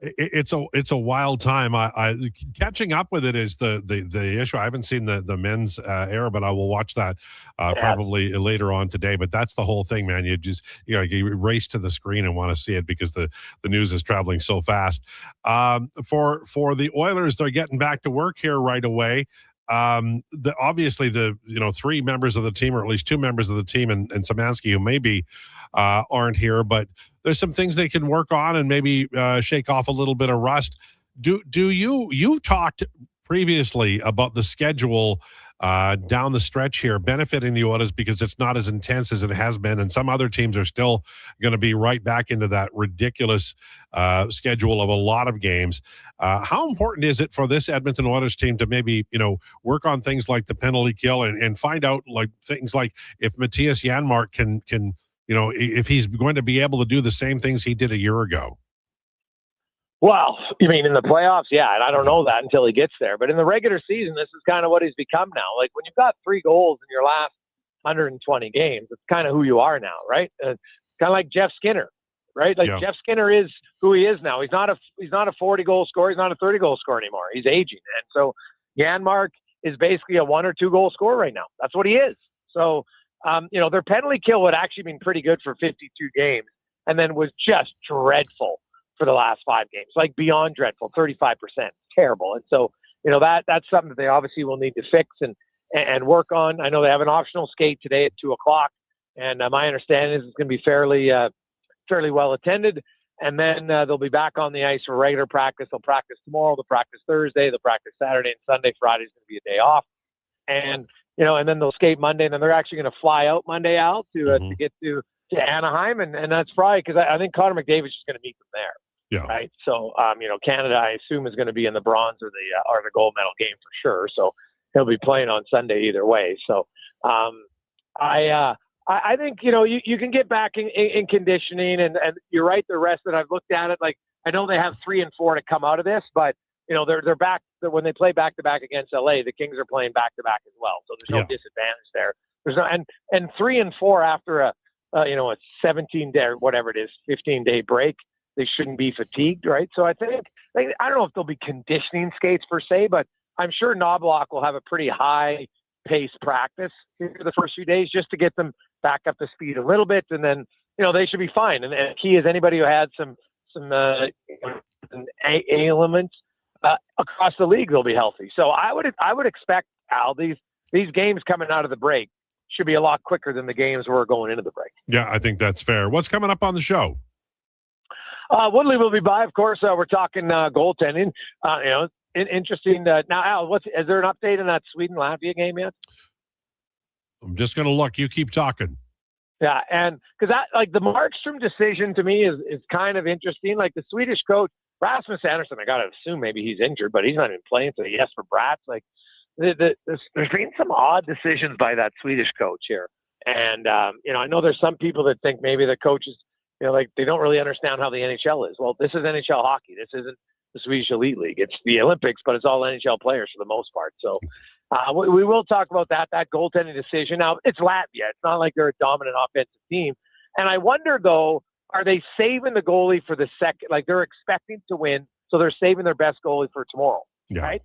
it's a wild time. I catching up with it is the issue. I haven't seen the men's era, but I will watch that probably later on today. But that's the whole thing, man. You race to the screen and want to see it because the news is traveling so fast. For the Oilers, they're getting back to work here right away. Obviously the 3 members of the team, or at least 2 members of the team, and Szymanski, who maybe aren't here, but there's some things they can work on and maybe shake off a little bit of rust. You've talked previously about the schedule down the stretch here benefiting the Oilers because it's not as intense as it has been, and some other teams are still going to be right back into that ridiculous schedule of a lot of games. How important is it for this Edmonton Oilers team to maybe work on things like the penalty kill and find out like things like if Matthias Janmark can if he's going to be able to do the same things he did a year ago? Well, you mean in the playoffs? Yeah, and I don't know that until he gets there. But in the regular season, this is kind of what he's become now. Like when you've got 3 goals in your last 120 games, it's kind of who you are now, right? It's kind of like Jeff Skinner, right? Like Jeff Skinner is who he is now. He's not a 40-goal scorer. He's not a 30-goal scorer anymore. He's aging, and so Janmark is basically a 1 or 2 goal scorer right now. That's what he is. So. Their penalty kill would actually been pretty good for 52 games and then was just dreadful for the last 5 games, like beyond dreadful, 35%, terrible. And so, that's something that they obviously will need to fix and work on. I know they have an optional skate today at 2:00, and my understanding is it's going to be fairly well attended. And then they'll be back on the ice for regular practice. They'll practice tomorrow. They'll practice Thursday. They'll practice Saturday and Sunday. Friday's going to be a day off. And then they'll skate Monday, and then they're actually going to fly out Monday out to get to Anaheim, and that's probably because I think Connor McDavid's just going to meet them there. Yeah. Right. So, Canada, I assume, is going to be in the bronze or the gold medal game for sure. So he'll be playing on Sunday either way. So, I think you can get back in conditioning, and you're right. The rest that I've looked at it, like I know they have 3 and 4 to come out of this, but. They're back when they play back to back against LA. The Kings are playing back to back as well, so there's no disadvantage there. There's no and 3 and 4 after a 17-day or whatever it is, 15-day break. They shouldn't be fatigued, right? So I think I don't know if there'll be conditioning skates per se, but I'm sure Knobloch will have a pretty high pace practice for the first few days just to get them back up to speed a little bit, and then they should be fine. And key is anybody who had some ailments. Across the league, they'll be healthy. So I would expect, Al, these games coming out of the break should be a lot quicker than the games were going into the break. Yeah, I think that's fair. What's coming up on the show? Woodley will be by, of course. We're talking goaltending. Interesting. Now, Al, is there an update on that Sweden-Latvia game yet? I'm just going to look. You keep talking. Yeah, and because the Markstrom decision to me is kind of interesting. Like the Swedish coach, Rasmus Anderson, I got to assume maybe he's injured, but he's not even playing. So yes for Bratz. Like there's been some odd decisions by that Swedish coach here. And, I know there's some people that think maybe the coach is like they don't really understand how the NHL is. Well, this is NHL hockey. This isn't the Swedish Elite League. It's the Olympics, but it's all NHL players for the most part. So we will talk about that goaltending decision. Now, it's Latvia. It's not like they're a dominant offensive team. And I wonder, though, are they saving the goalie for the second? Like they're expecting to win, so they're saving their best goalie for tomorrow, right?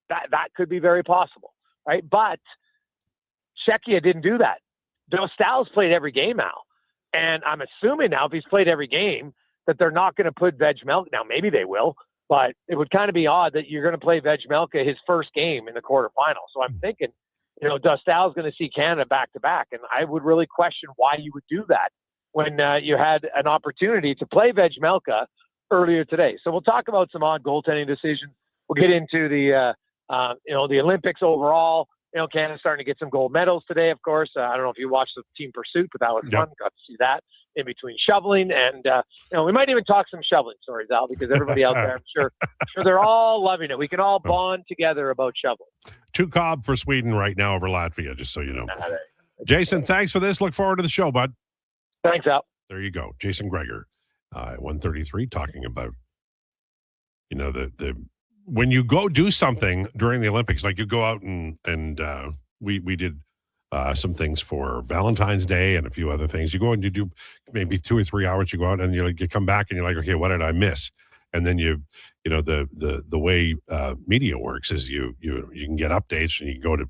That could be very possible, right? But Czechia didn't do that. Dostal's played every game now. And I'm assuming now if he's played every game that they're not going to put Vejmelka. Now, maybe they will, but it would kind of be odd that you're going to play Vejmelka his first game in the quarterfinal. So I'm thinking, Dostal's going to see Canada back-to-back. And I would really question why you would do that when you had an opportunity to play Vejmelka earlier today. So we'll talk about some odd goaltending decisions. We'll get into the Olympics overall. Canada's starting to get some gold medals today, of course. I don't know if you watched the team pursuit, but that was fun. Got to see that in between shoveling. And, we might even talk some shoveling stories, Al, because everybody out there, I'm sure they're all loving it. We can all bond together about shoveling. 2-0 for Sweden right now over Latvia, just so you know. Jason, thanks for this. Look forward to the show, bud. Thanks, Al. There you go. Jason Krueger at 1:33 talking about, the when you go do something during the Olympics, like you go out and we did some things for Valentine's Day and a few other things. You go and you do maybe 2 or 3 hours. You go out and you come back and you're like, okay, what did I miss? And then the way media works is you can get updates and you can go to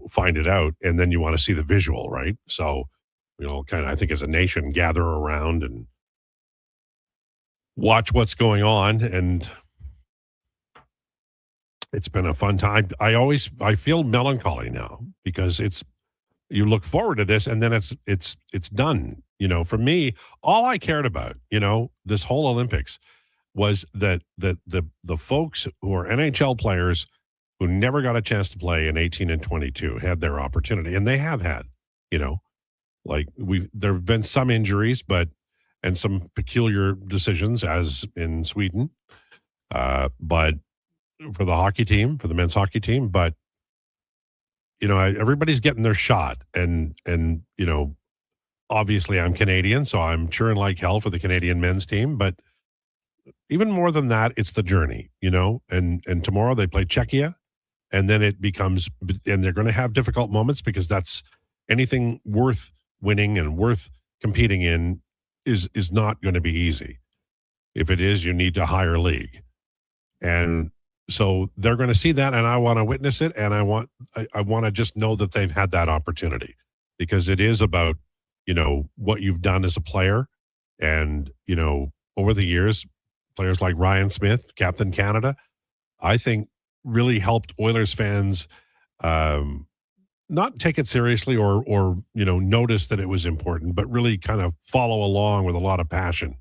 find it out, and then you want to see the visual, right? So kind of, I think as a nation, gather around and watch what's going on. And it's been a fun time. I feel melancholy now because you look forward to this and then it's done. For me, all I cared about, this whole Olympics was that the folks who are NHL players who never got a chance to play in 18 and 22 had their opportunity, and they have had, there have been some injuries, and some peculiar decisions as in Sweden, but for the hockey team, for the men's hockey team, but everybody's getting their shot, and obviously I'm Canadian, so I'm cheering like hell for the Canadian men's team, but even more than that, it's the journey, and tomorrow they play Czechia, and then it becomes, and they're going to have difficult moments because that's anything worth winning and worth competing in is not going to be easy. If it is, you need a higher league. And so they're going to see that, and I want to witness it, and I want to just know that they've had that opportunity, because it is about, what you've done as a player. And, over the years, players like Ryan Smith, Captain Canada, I think really helped Oilers fans not take it seriously or notice that it was important, but really kind of follow along with a lot of passion.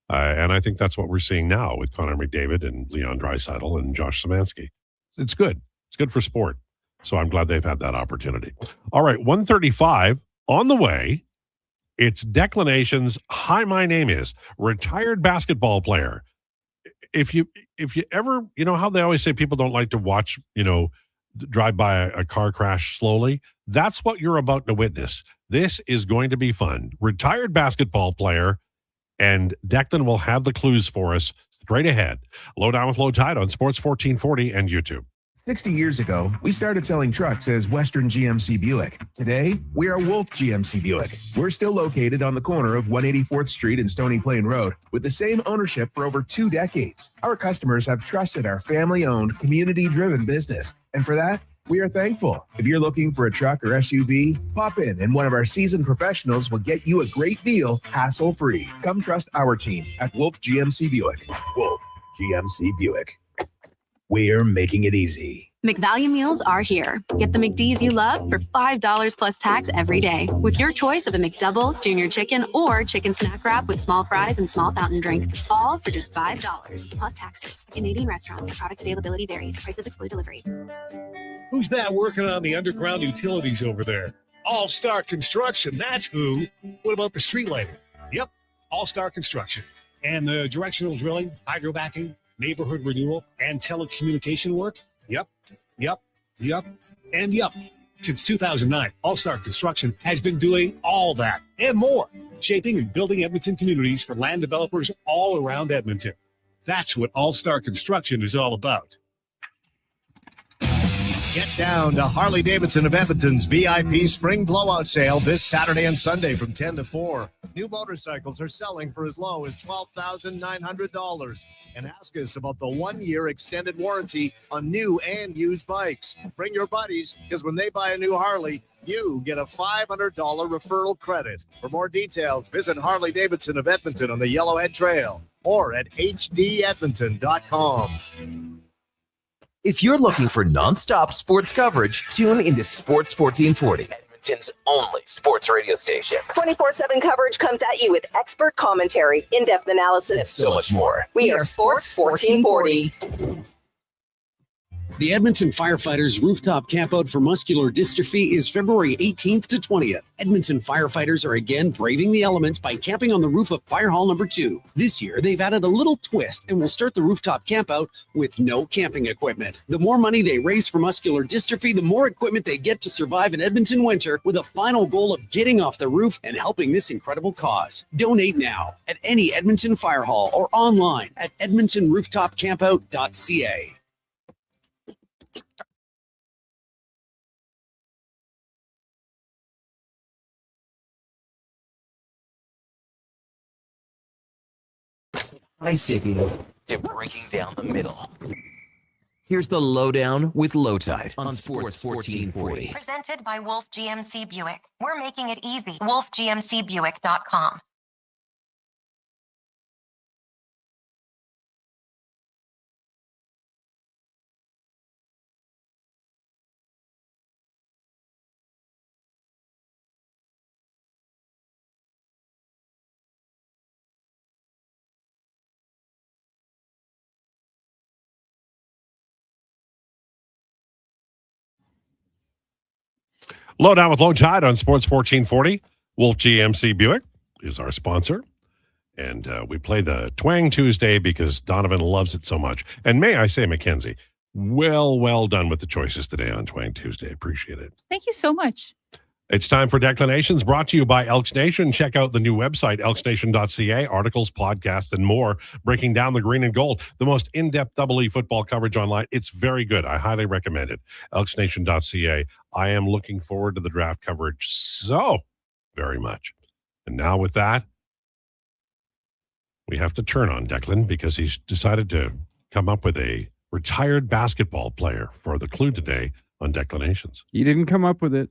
And I think that's what we're seeing now with Connor McDavid and Leon Draisaitl and Josh Szymanski. It's good. It's good for sport. So I'm glad they've had that opportunity. All right, 1:35 on the way. It's Declanation's Hi, My Name Is, retired basketball player. If you ever, how they always say people don't like to watch, drive by a car crash slowly. That's what you're about to witness. This is going to be fun. Retired basketball player. And Declan will have the clues for us straight ahead. Lowdown with Lowetide on Sports 1440 and YouTube. 60 years ago, we started selling trucks as Western GMC Buick. Today, we are Wolf GMC Buick. We're still located on the corner of 184th Street and Stony Plain Road with the same ownership for over 2 decades. Our customers have trusted our family-owned, community-driven business. And for that, we are thankful. If you're looking for a truck or SUV, pop in and one of our seasoned professionals will get you a great deal, hassle-free. Come trust our team at Wolf GMC Buick. Wolf GMC Buick. We're making it easy. McValue meals are here. Get the McD's you love for $5 plus tax every day with your choice of a McDouble, Junior Chicken, or Chicken Snack Wrap with small fries and small fountain drink. All for just $5 plus taxes. Canadian restaurants. Product availability varies. Prices exclude delivery. Who's that working on the underground utilities over there? All-Star Construction, that's who. What about the street lighting? Yep, All-Star Construction. And the directional drilling, hydrovacking, neighborhood renewal, and telecommunication work? Yep. And yep. Since 2009, All-Star Construction has been doing all that and more. shaping and building Edmonton communities for land developers all around Edmonton. That's what All Star Construction is all about. Get down to Harley-Davidson of Edmonton's VIP Spring Blowout Sale this Saturday and Sunday from 10 to 4. New motorcycles are selling for as low as $12,900. And ask us about the 1-year extended warranty on new and used bikes. Bring your buddies, because when they buy a new Harley, you get a $500 referral credit. For more details, visit Harley-Davidson of Edmonton on the Yellowhead Trail or at hdedmonton.com. If you're looking for nonstop sports coverage, tune into Sports 1440, Edmonton's only sports radio station. 24/7 coverage comes at you with expert commentary, in-depth analysis, And so much more. We are Sports 1440. The Edmonton Firefighters Rooftop Campout for Muscular Dystrophy is February 18th to 20th. Edmonton firefighters are again braving the elements by camping on the roof of Fire Hall number 2. This year, they've added a little twist and will start the rooftop campout with no camping equipment. The more money they raise for muscular dystrophy, the more equipment they get to survive an Edmonton winter, with a final goal of getting off the roof and helping this incredible cause. Donate now at any Edmonton Fire Hall or online at edmontonrooftopcampout.ca. Ice digging to breaking down the middle. Here's the Lowdown with Lowetide on Sports 1440. Presented by Wolf GMC Buick. We're making it easy. WolfGMCBuick.com. Lowdown with Lowetide on Sports 1440. Wolf GMC Buick is our sponsor. And we play the Twang Tuesday because Donovan loves it so much. And may I say, Mackenzie, well done with the choices today on Twang Tuesday. Appreciate it. Thank you so much. It's time for Declinations, brought to you by Elks Nation. Check out the new website, elksnation.ca, articles, podcasts, and more, breaking down the green and gold, the most in-depth double E football coverage online. It's very good. I highly recommend it. elksnation.ca. I am looking forward to the draft coverage so very much. And now with that, we have to turn on Declan because he's decided to come up with a retired basketball player for the clue today on Declinations. You didn't come up with it.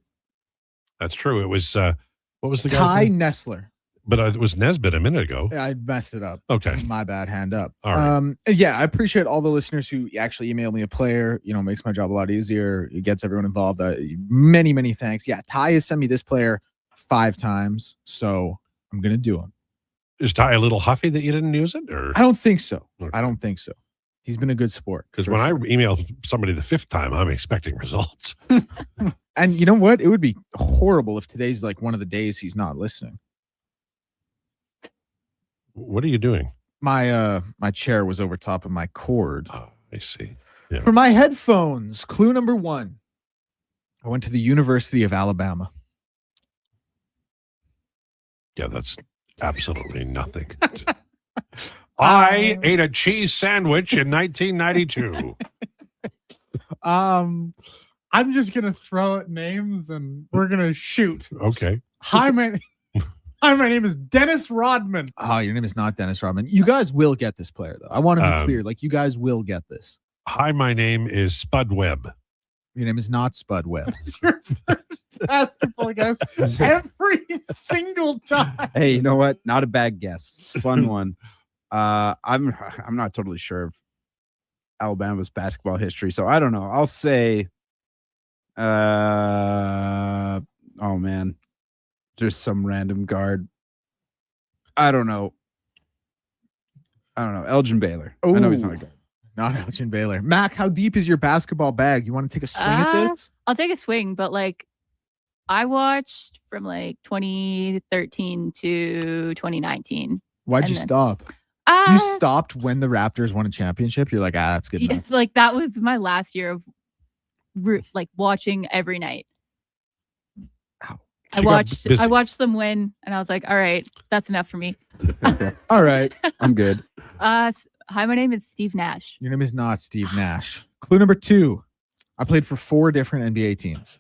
That's true. It was, what was the guy? Ty Nessler. But it was Nesbitt a minute ago. I messed it up. Okay. My bad. Hand up. All right. Yeah, I appreciate all the listeners who actually email me a player. You know, makes my job a lot easier. It gets everyone involved. Many thanks. Yeah, Ty has sent me this player 5 times, so I'm going to do him. Is Ty a little huffy that you didn't use it? Or I don't think so. Okay. I don't think so. He's been a good sport. Because when I email somebody the 5th time, I'm expecting results. And you know what? It would be horrible if today's like one of the days he's not listening. What are you doing? My chair was over top of my cord. Oh, I see. Yeah. For my headphones, clue number 1. I went to the University of Alabama. Yeah, that's absolutely nothing. I ate a cheese sandwich in 1992. I'm just gonna throw out names and we're gonna shoot. Okay. Hi, my name is Dennis Rodman. Oh, your name is not Dennis Rodman. You guys will get this player, though. I want to be clear. Like, you guys will get this. Hi, my name is Spud Webb. Your name is not Spud Webb. Basketball guess every single time. Hey, you know what? Not a bad guess. Fun one. I'm not totally sure of Alabama's basketball history, so I don't know. I'll say, oh man, just some random guard. I don't know. Elgin Baylor. Oh, I know he's not a guard. Not Elgin Baylor. Mac, how deep is your basketball bag? You want to take a swing at this? I'll take a swing, but like I watched from like 2013 to 2019. Why'd you stop? You stopped when the Raptors won a championship. You're like, that's good enough. Like that was my last year of like watching every night. I watched them win, and I was like, all right, that's enough for me. All right, I'm good. Hi, my name is Steve Nash. Your name is not Steve Nash. Clue number 2. I played for 4 different NBA teams.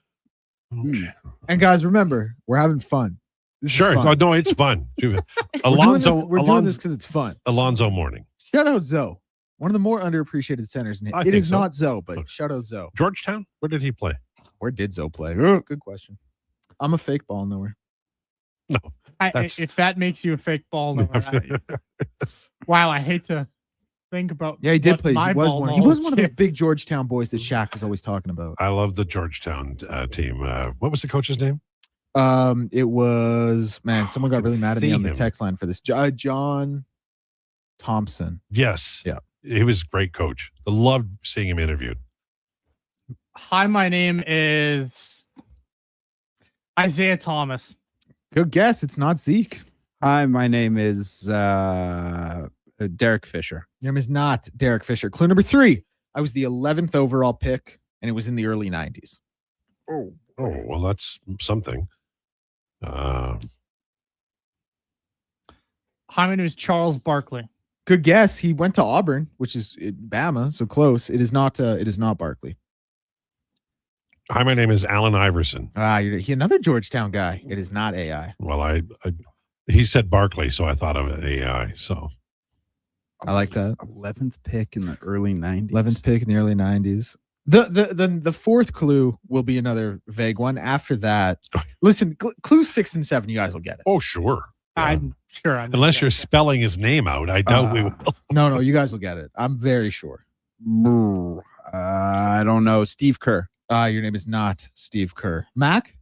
Okay. And guys, remember, we're having fun. This is Sure. fun. No, it's fun. Alonzo, we're doing this because it's fun. Alonzo Mourning. Shout out Zoe. One of the more underappreciated centers. I It think is so. not Zoe, but shout out Zoe. Georgetown? Where did he play? Where did Zoe play? Oh, good question. I'm a fake ball knower. No. If that makes you a fake ball knower, wow, I hate to think about. Yeah, he did what play. my He was ball one. He was one of the knowledge big Georgetown boys that Shaq was always talking about. I love the Georgetown team. What was the coach's name? It was someone got really mad at me on the him. text line for this. John Thompson. Yes. Yeah. He was a great coach. I loved seeing him interviewed. Hi, my name is Isaiah Thomas. Good guess. It's not Zeke. Hi, my name is Derek Fisher. Your name is not Derek Fisher. Clue number 3. I was the 11th overall pick, and it was in the early 90s. Oh, well, that's something. Hi, my name is Charles Barkley. Good guess. He went to Auburn, which is Bama, so close. It is not Barkley. Hi, my name is Allen Iverson. You're another Georgetown guy. It is not AI. Well, he said Barkley, so I thought of it AI. So I like that. 11th pick in the early 90s. 11th pick in the early 90s. The fourth clue will be another vague one. After that, listen, clue 6 and 7, you guys will get it. Oh, sure. I'm sure. Unless you're spelling his name out, I doubt we will. No, you guys will get it. I'm very sure. I don't know. Steve Kerr. Your name is not Steve Kerr. Mac?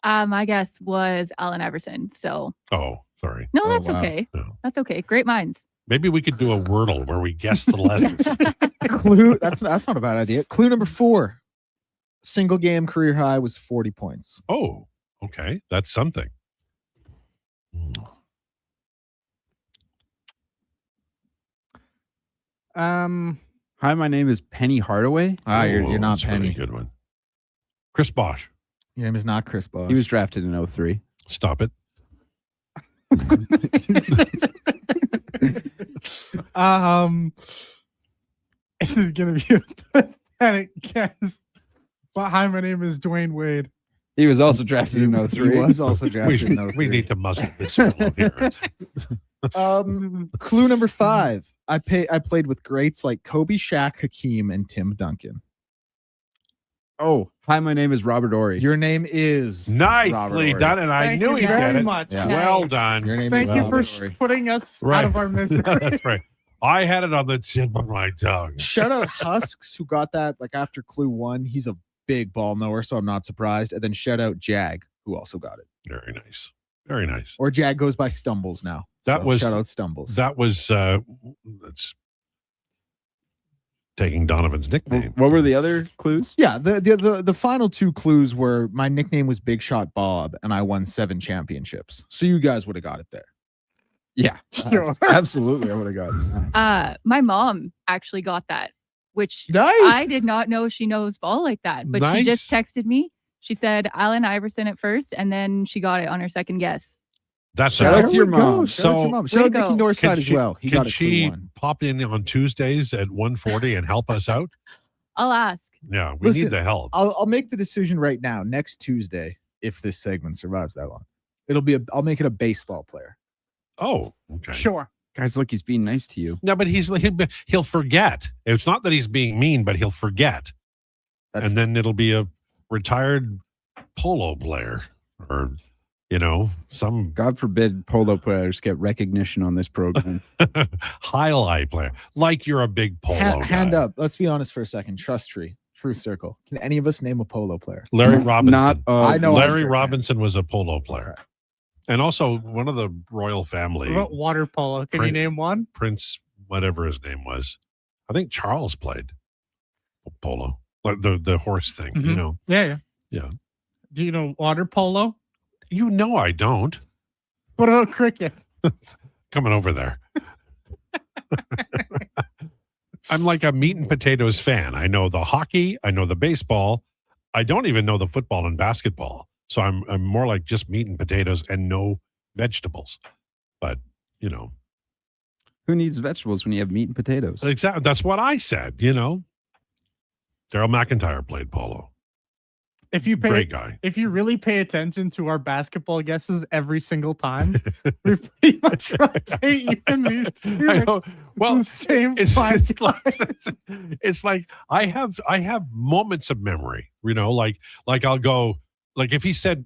My guess was Allen Iverson. So Oh, sorry. no, that's okay. No. That's okay. Great minds. Maybe we could do a Wordle where we guess the letters. Clue. That's not a bad idea. Clue number 4. Single game career high was 40 points. Oh, okay. That's something. Hi, my name is Penny Hardaway. You're not that's a really Penny. good one. Chris Bosh. Your name is not Chris Bosh. He was drafted in 03. Stop it. This is gonna be a pathetic guess. But hi, my name is Dwayne Wade. He was also drafted in 03. He was also drafted in 03. We need to muscle this fellow here. Clue number 5. I played with greats like Kobe, Shaq, Hakeem, and Tim Duncan. Oh, hi, my name is Robert Ory. Your name is Nicely done, and I Thank knew you he'd very get it. much. Yeah. Well done. Your name Thank is you for Robert Ory. putting us Right. out of our misery. That's right. I had it on the tip of my tongue. Shout out Husks who got that like after clue 1. He's a big ball knower, so I'm not surprised. And then shout out Jag who also got it. Very nice. Very nice. Or Jag goes by Stumbles now. That So was shout out Stumbles. That was that's taking Donovan's nickname. What were the other clues? Yeah, the final 2 clues were my nickname was Big Shot Bob and I won 7 championships. So you guys would have got it there. Yeah, absolutely. I would have got it. My mom actually got that, which Nice. I did not know she knows ball like that. But she just texted me. She said Allen Iverson at first, and then she got it on her second guess. That's Shout out to your mom. Shout out to your mom. Shout out Nicky Northside as well. He got it clue she 1. pop in on Tuesdays at 1:40 and help us out? I'll ask. Yeah, we need the help. I'll make the decision right now. Next Tuesday, if this segment survives that long, I'll make it a baseball player. Oh, okay. Sure. Guys, look, he's being nice to you. No, but he'll forget. It's not that he's being mean, but he'll forget. And then it'll be a retired polo player or, some God forbid polo players get recognition on this program. Highlight player. Like you're a big polo guy. Hand up. Let's be honest for a second. Trust tree. Truth circle. Can any of us name a polo player? Larry Robinson. I know. Larry Robinson was a polo player. And also one of the royal family. What about water polo? Can you name one? Prince, whatever his name was. I think Charles played polo. Like the horse thing, Mhm. Yeah. Do you know water polo? You know I don't. What about cricket? Coming over there. I'm like a meat and potatoes fan. I know the hockey. I know the baseball. I don't even know the football and basketball. So I'm more like just meat and potatoes and no vegetables. But, you know. Who needs vegetables when you have meat and potatoes? Exactly. That's what I said, you know. Daryl McIntyre played polo. If you Great guy. If you really pay attention to our basketball guesses every single time, we pretty much rotate you and me. I know. Well, same it's like I have moments of memory, you know, like I'll go, like if he said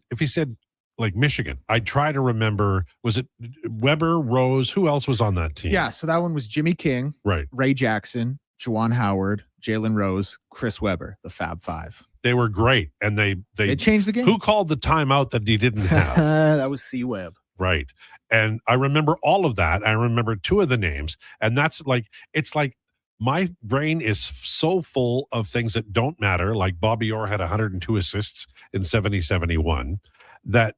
like Michigan, I try to remember, was it Weber, Rose, who else was on that team? Yeah, so that one was Jimmy King, right, Ray Jackson, Juwan Howard, Jalen Rose, Chris Webber, the Fab Five. They were great, and they changed the game. Who called the timeout that he didn't have? That was C Webb. Right. And I remember all of that. I remember two of the names, and that's like, it's like my brain is so full of things that don't matter. Like Bobby Orr had 102 assists in 70-71 that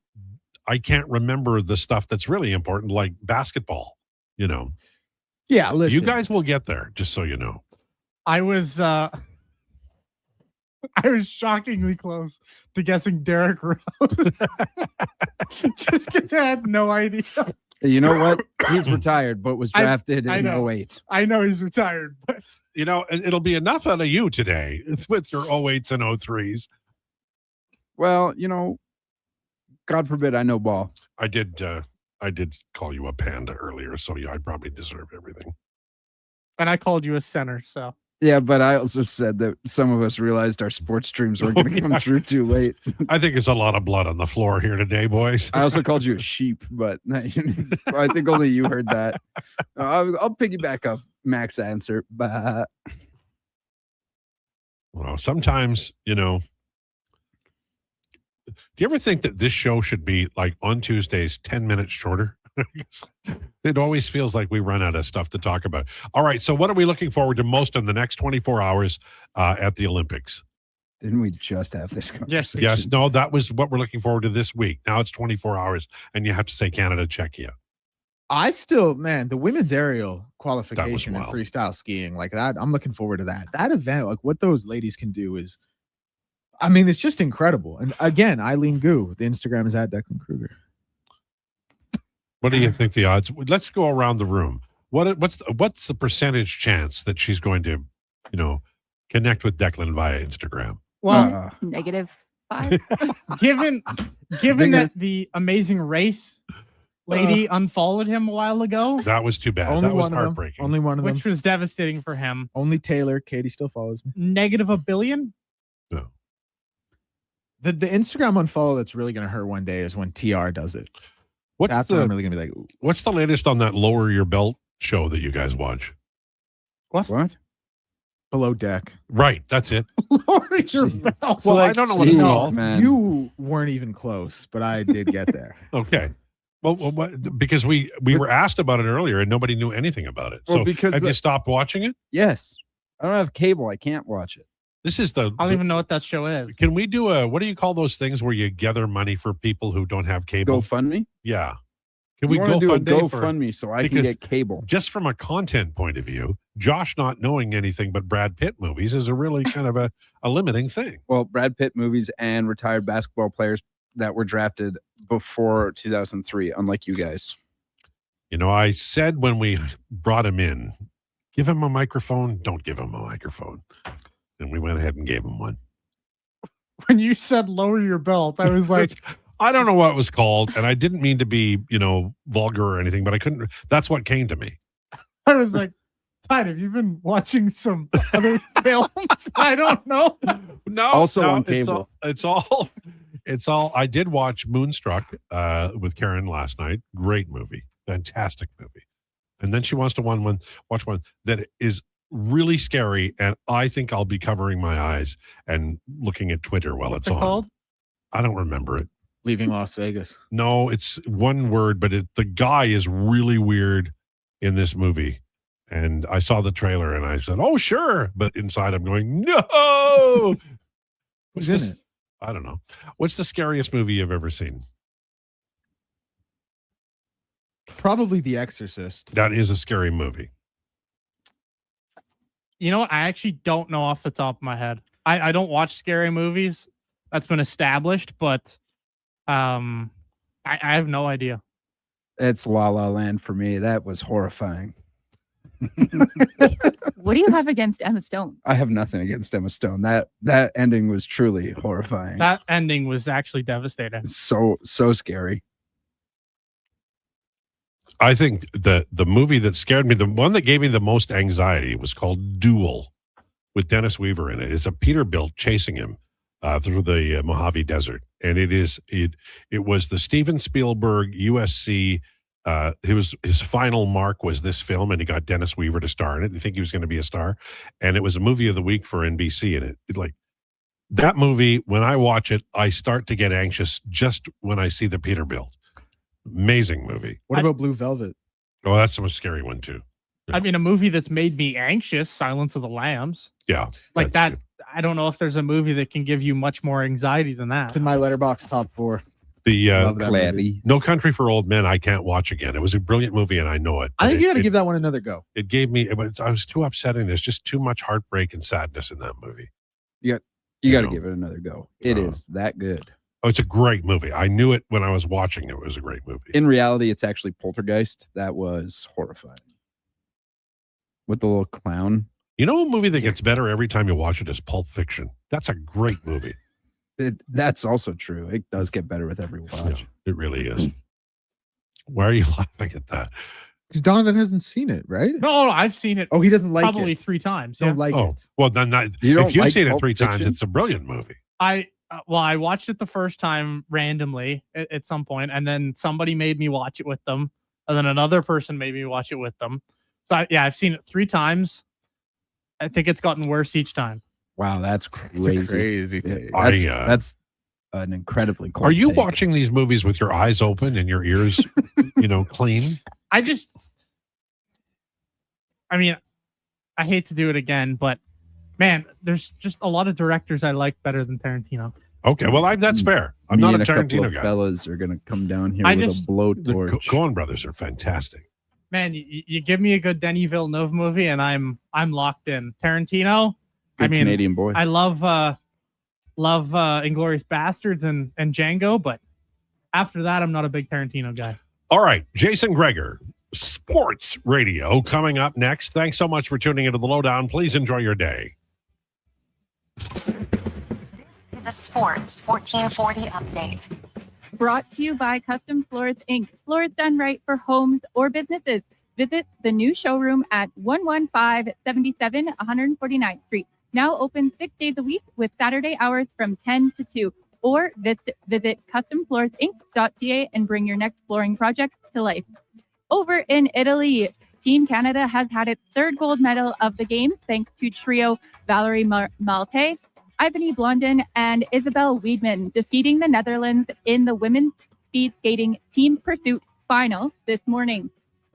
I can't remember the stuff that's really important, like basketball, you know. Yeah, listen. You guys will get there, just so you know. I was shockingly close to guessing Derrick Rose. Just because I had no idea. You know what? He's retired, but was drafted in 08. I know he's retired, but you know, it'll be enough out of you today with your 08s and 03s. Well, you know, God forbid I know ball. I did call you a panda earlier, so yeah, I probably deserve everything. And I called you a center, so. Yeah, but I also said that some of us realized our sports dreams were going to come true too late. I think it's a lot of blood on the floor here today, boys. I also called you a sheep, but I think only you heard that. I'll piggyback off Mac's answer. But well, sometimes, you know, do you ever think that this show should be like on Tuesdays 10 minutes shorter? It always feels like we run out of stuff to talk about. All right, so what are we looking forward to most in the next 24 hours at the Olympics? Didn't we just have this conversation? Yes. No, that was what we're looking forward to this week. Now it's 24 hours, and you have to say Canada, Czechia. The women's aerial qualification and freestyle skiing, like that, I'm looking forward to that. That event, like what those ladies can do is, I mean, it's just incredible. And again, Eileen Gu, the Instagram is at Declan Krueger. What do you think the odds? Let's go around the room. What's the percentage chance that she's going to, you know, connect with Declan via Instagram? Well, -5. given that the Amazing Race lady unfollowed him a while ago. That was too bad. That was heartbreaking. Only one of them. Which was devastating for him. Only Taylor. Katie still follows me. -1 billion? No. The Instagram unfollow that's really going to hurt one day is when TR does it. That's what I'm really going to be like. Ooh. What's the latest on that Lower Your Belt show that you guys watch? What? Below Deck. Right. That's it. Lower Your Belt. Well, I don't know what it's called. Man. You weren't even close, but I did get there. Okay. Well, because we were asked about it earlier and nobody knew anything about it. Well, So because have you stopped watching it? Yes. I don't have cable. I can't watch it. This is I don't even know what that show is. Can we do what do you call those things where you gather money for people who don't have cable? GoFundMe? Yeah. Can we do a GoFundMe so I can get cable? Just from a content point of view, Josh not knowing anything but Brad Pitt movies is a really kind of a limiting thing. Well, Brad Pitt movies and retired basketball players that were drafted before 2003, unlike you guys. You know, I said when we brought him in, give him a microphone, don't give him a microphone. And we went ahead and gave him one. When you said lower your belt, I was like, I don't know what it was called, and I didn't mean to be, you know, vulgar or anything, but I couldn't. That's what came to me. I was like, Tide, have you been watching some other films? I don't know. No, Also on cable. It's all. I did watch Moonstruck with Karen last night. Great movie, fantastic movie. And then she wants to watch one that is really scary, and I think I'll be covering my eyes and looking at Twitter while it's on. Called? I don't remember it. Leaving Las Vegas. No, it's one word, but the guy is really weird in this movie. And I saw the trailer and I said, "Oh, sure," but inside I'm going, "No." Who's in it? I don't know. What's the scariest movie you've ever seen? Probably The Exorcist. That is a scary movie. You know what? I actually don't know off the top of my head. I don't watch scary movies. That's been established, but I have no idea. It's La La Land for me. That was horrifying. What do you have against Emma Stone? I have nothing against Emma Stone. That ending was truly horrifying. That ending was actually devastating. So scary. I think the movie that scared me, the one that gave me the most anxiety, was called Duel, with Dennis Weaver in it. It's a Peterbilt chasing him through the Mojave Desert, and it was the Steven Spielberg USC. His final mark was this film, and he got Dennis Weaver to star in it. I think he was going to be a star, and it was a movie of the week for NBC. And it like that movie, when I watch it, I start to get anxious just when I see the Peterbilt. Amazing movie. What about Blue Velvet? Oh, that's a scary one too. I mean, a movie that's made me anxious, Silence of the Lambs. Yeah. Like that. Good. I don't know if there's a movie that can give you much more anxiety than that. It's in my Letterboxd top 4. The No Country for Old Men, I can't watch again. It was a brilliant movie, and I know it. I think you got to give that one another go. It gave me, I was too upsetting. There's just too much heartbreak and sadness in that movie. You got to give it another go. It is that good. Oh, it's a great movie. I knew it when I was watching it. It was a great movie. In reality, it's actually Poltergeist. That was horrifying. With the little clown. You know, a movie that gets better every time you watch it is Pulp Fiction. That's a great movie. That's also true. It does get better with every watch. Yeah, it really is. Why are you laughing at that? Because Donovan hasn't seen it, right? No, I've seen it. Oh, he doesn't like probably it. 3 times. Don't like it. Well, then if you've seen it 3 times, it's a brilliant movie. I watched it the first time randomly at some point, and then somebody made me watch it with them, and then another person made me watch it with them. So I've seen it 3 times. I think it's gotten worse each time. Wow, that's crazy. It's a crazy take. That's an incredibly cool Are you take. watching these movies with your eyes open and your ears, clean? I hate to do it again, but man, there's just a lot of directors I like better than Tarantino. Okay, well, that's fair. I'm not a Tarantino guy. Fellas are going to come down here with a blowtorch. The Coen brothers are fantastic. Man, you give me a good Denis Villeneuve movie, and I'm locked in. Tarantino, Good Canadian boy. I love Inglourious Bastards and Django, but after that, I'm not a big Tarantino guy. All right, Jason Krueger, Sports Radio, coming up next. Thanks so much for tuning into the Lowdown. Please enjoy your day. The Sports 1440 update. Brought to you by Custom Floors Inc. Floors done right for homes or businesses. Visit the new showroom at 11577 149th Street. Now open 6 days a week with Saturday hours from 10 to 2. Or visit customfloorsinc.ca and bring your next flooring project to life. Over in Italy, Team Canada has had its 3rd gold medal of the game thanks to trio Valerie Malte, Ivany Blondin, and Isabel Wiedman, defeating the Netherlands in the women's speed skating team pursuit final this morning.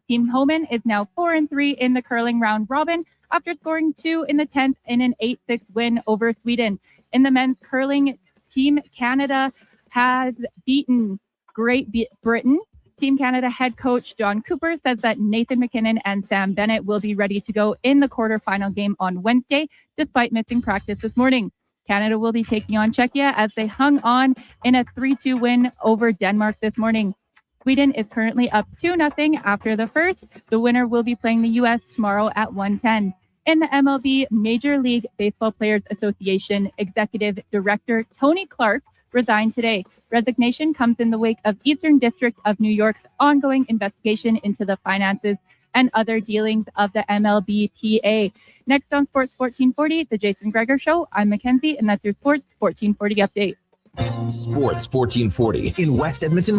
Team Homan is now 4-3 in the curling round robin after scoring 2 in the 10th in an 8-6 win over Sweden. In the men's curling, Team Canada has beaten Great Britain. Team Canada head coach John Cooper says that Nathan McKinnon and Sam Bennett will be ready to go in the quarterfinal game on Wednesday, despite missing practice this morning. Canada will be taking on Czechia as they hung on in a 3-2 win over Denmark this morning. Sweden is currently up 2-0 after the first. The winner will be playing the U.S. tomorrow at 1:10. In the MLB Major League Baseball Players Association, Executive Director Tony Clark resigned today. Resignation comes in the wake of Eastern District of New York's ongoing investigation into the finances and other dealings of the MLBPA. Next on Sports 1440, The Jason Krueger Show, I'm Mackenzie, and that's your Sports 1440 update. Sports 1440 in West Edmonton.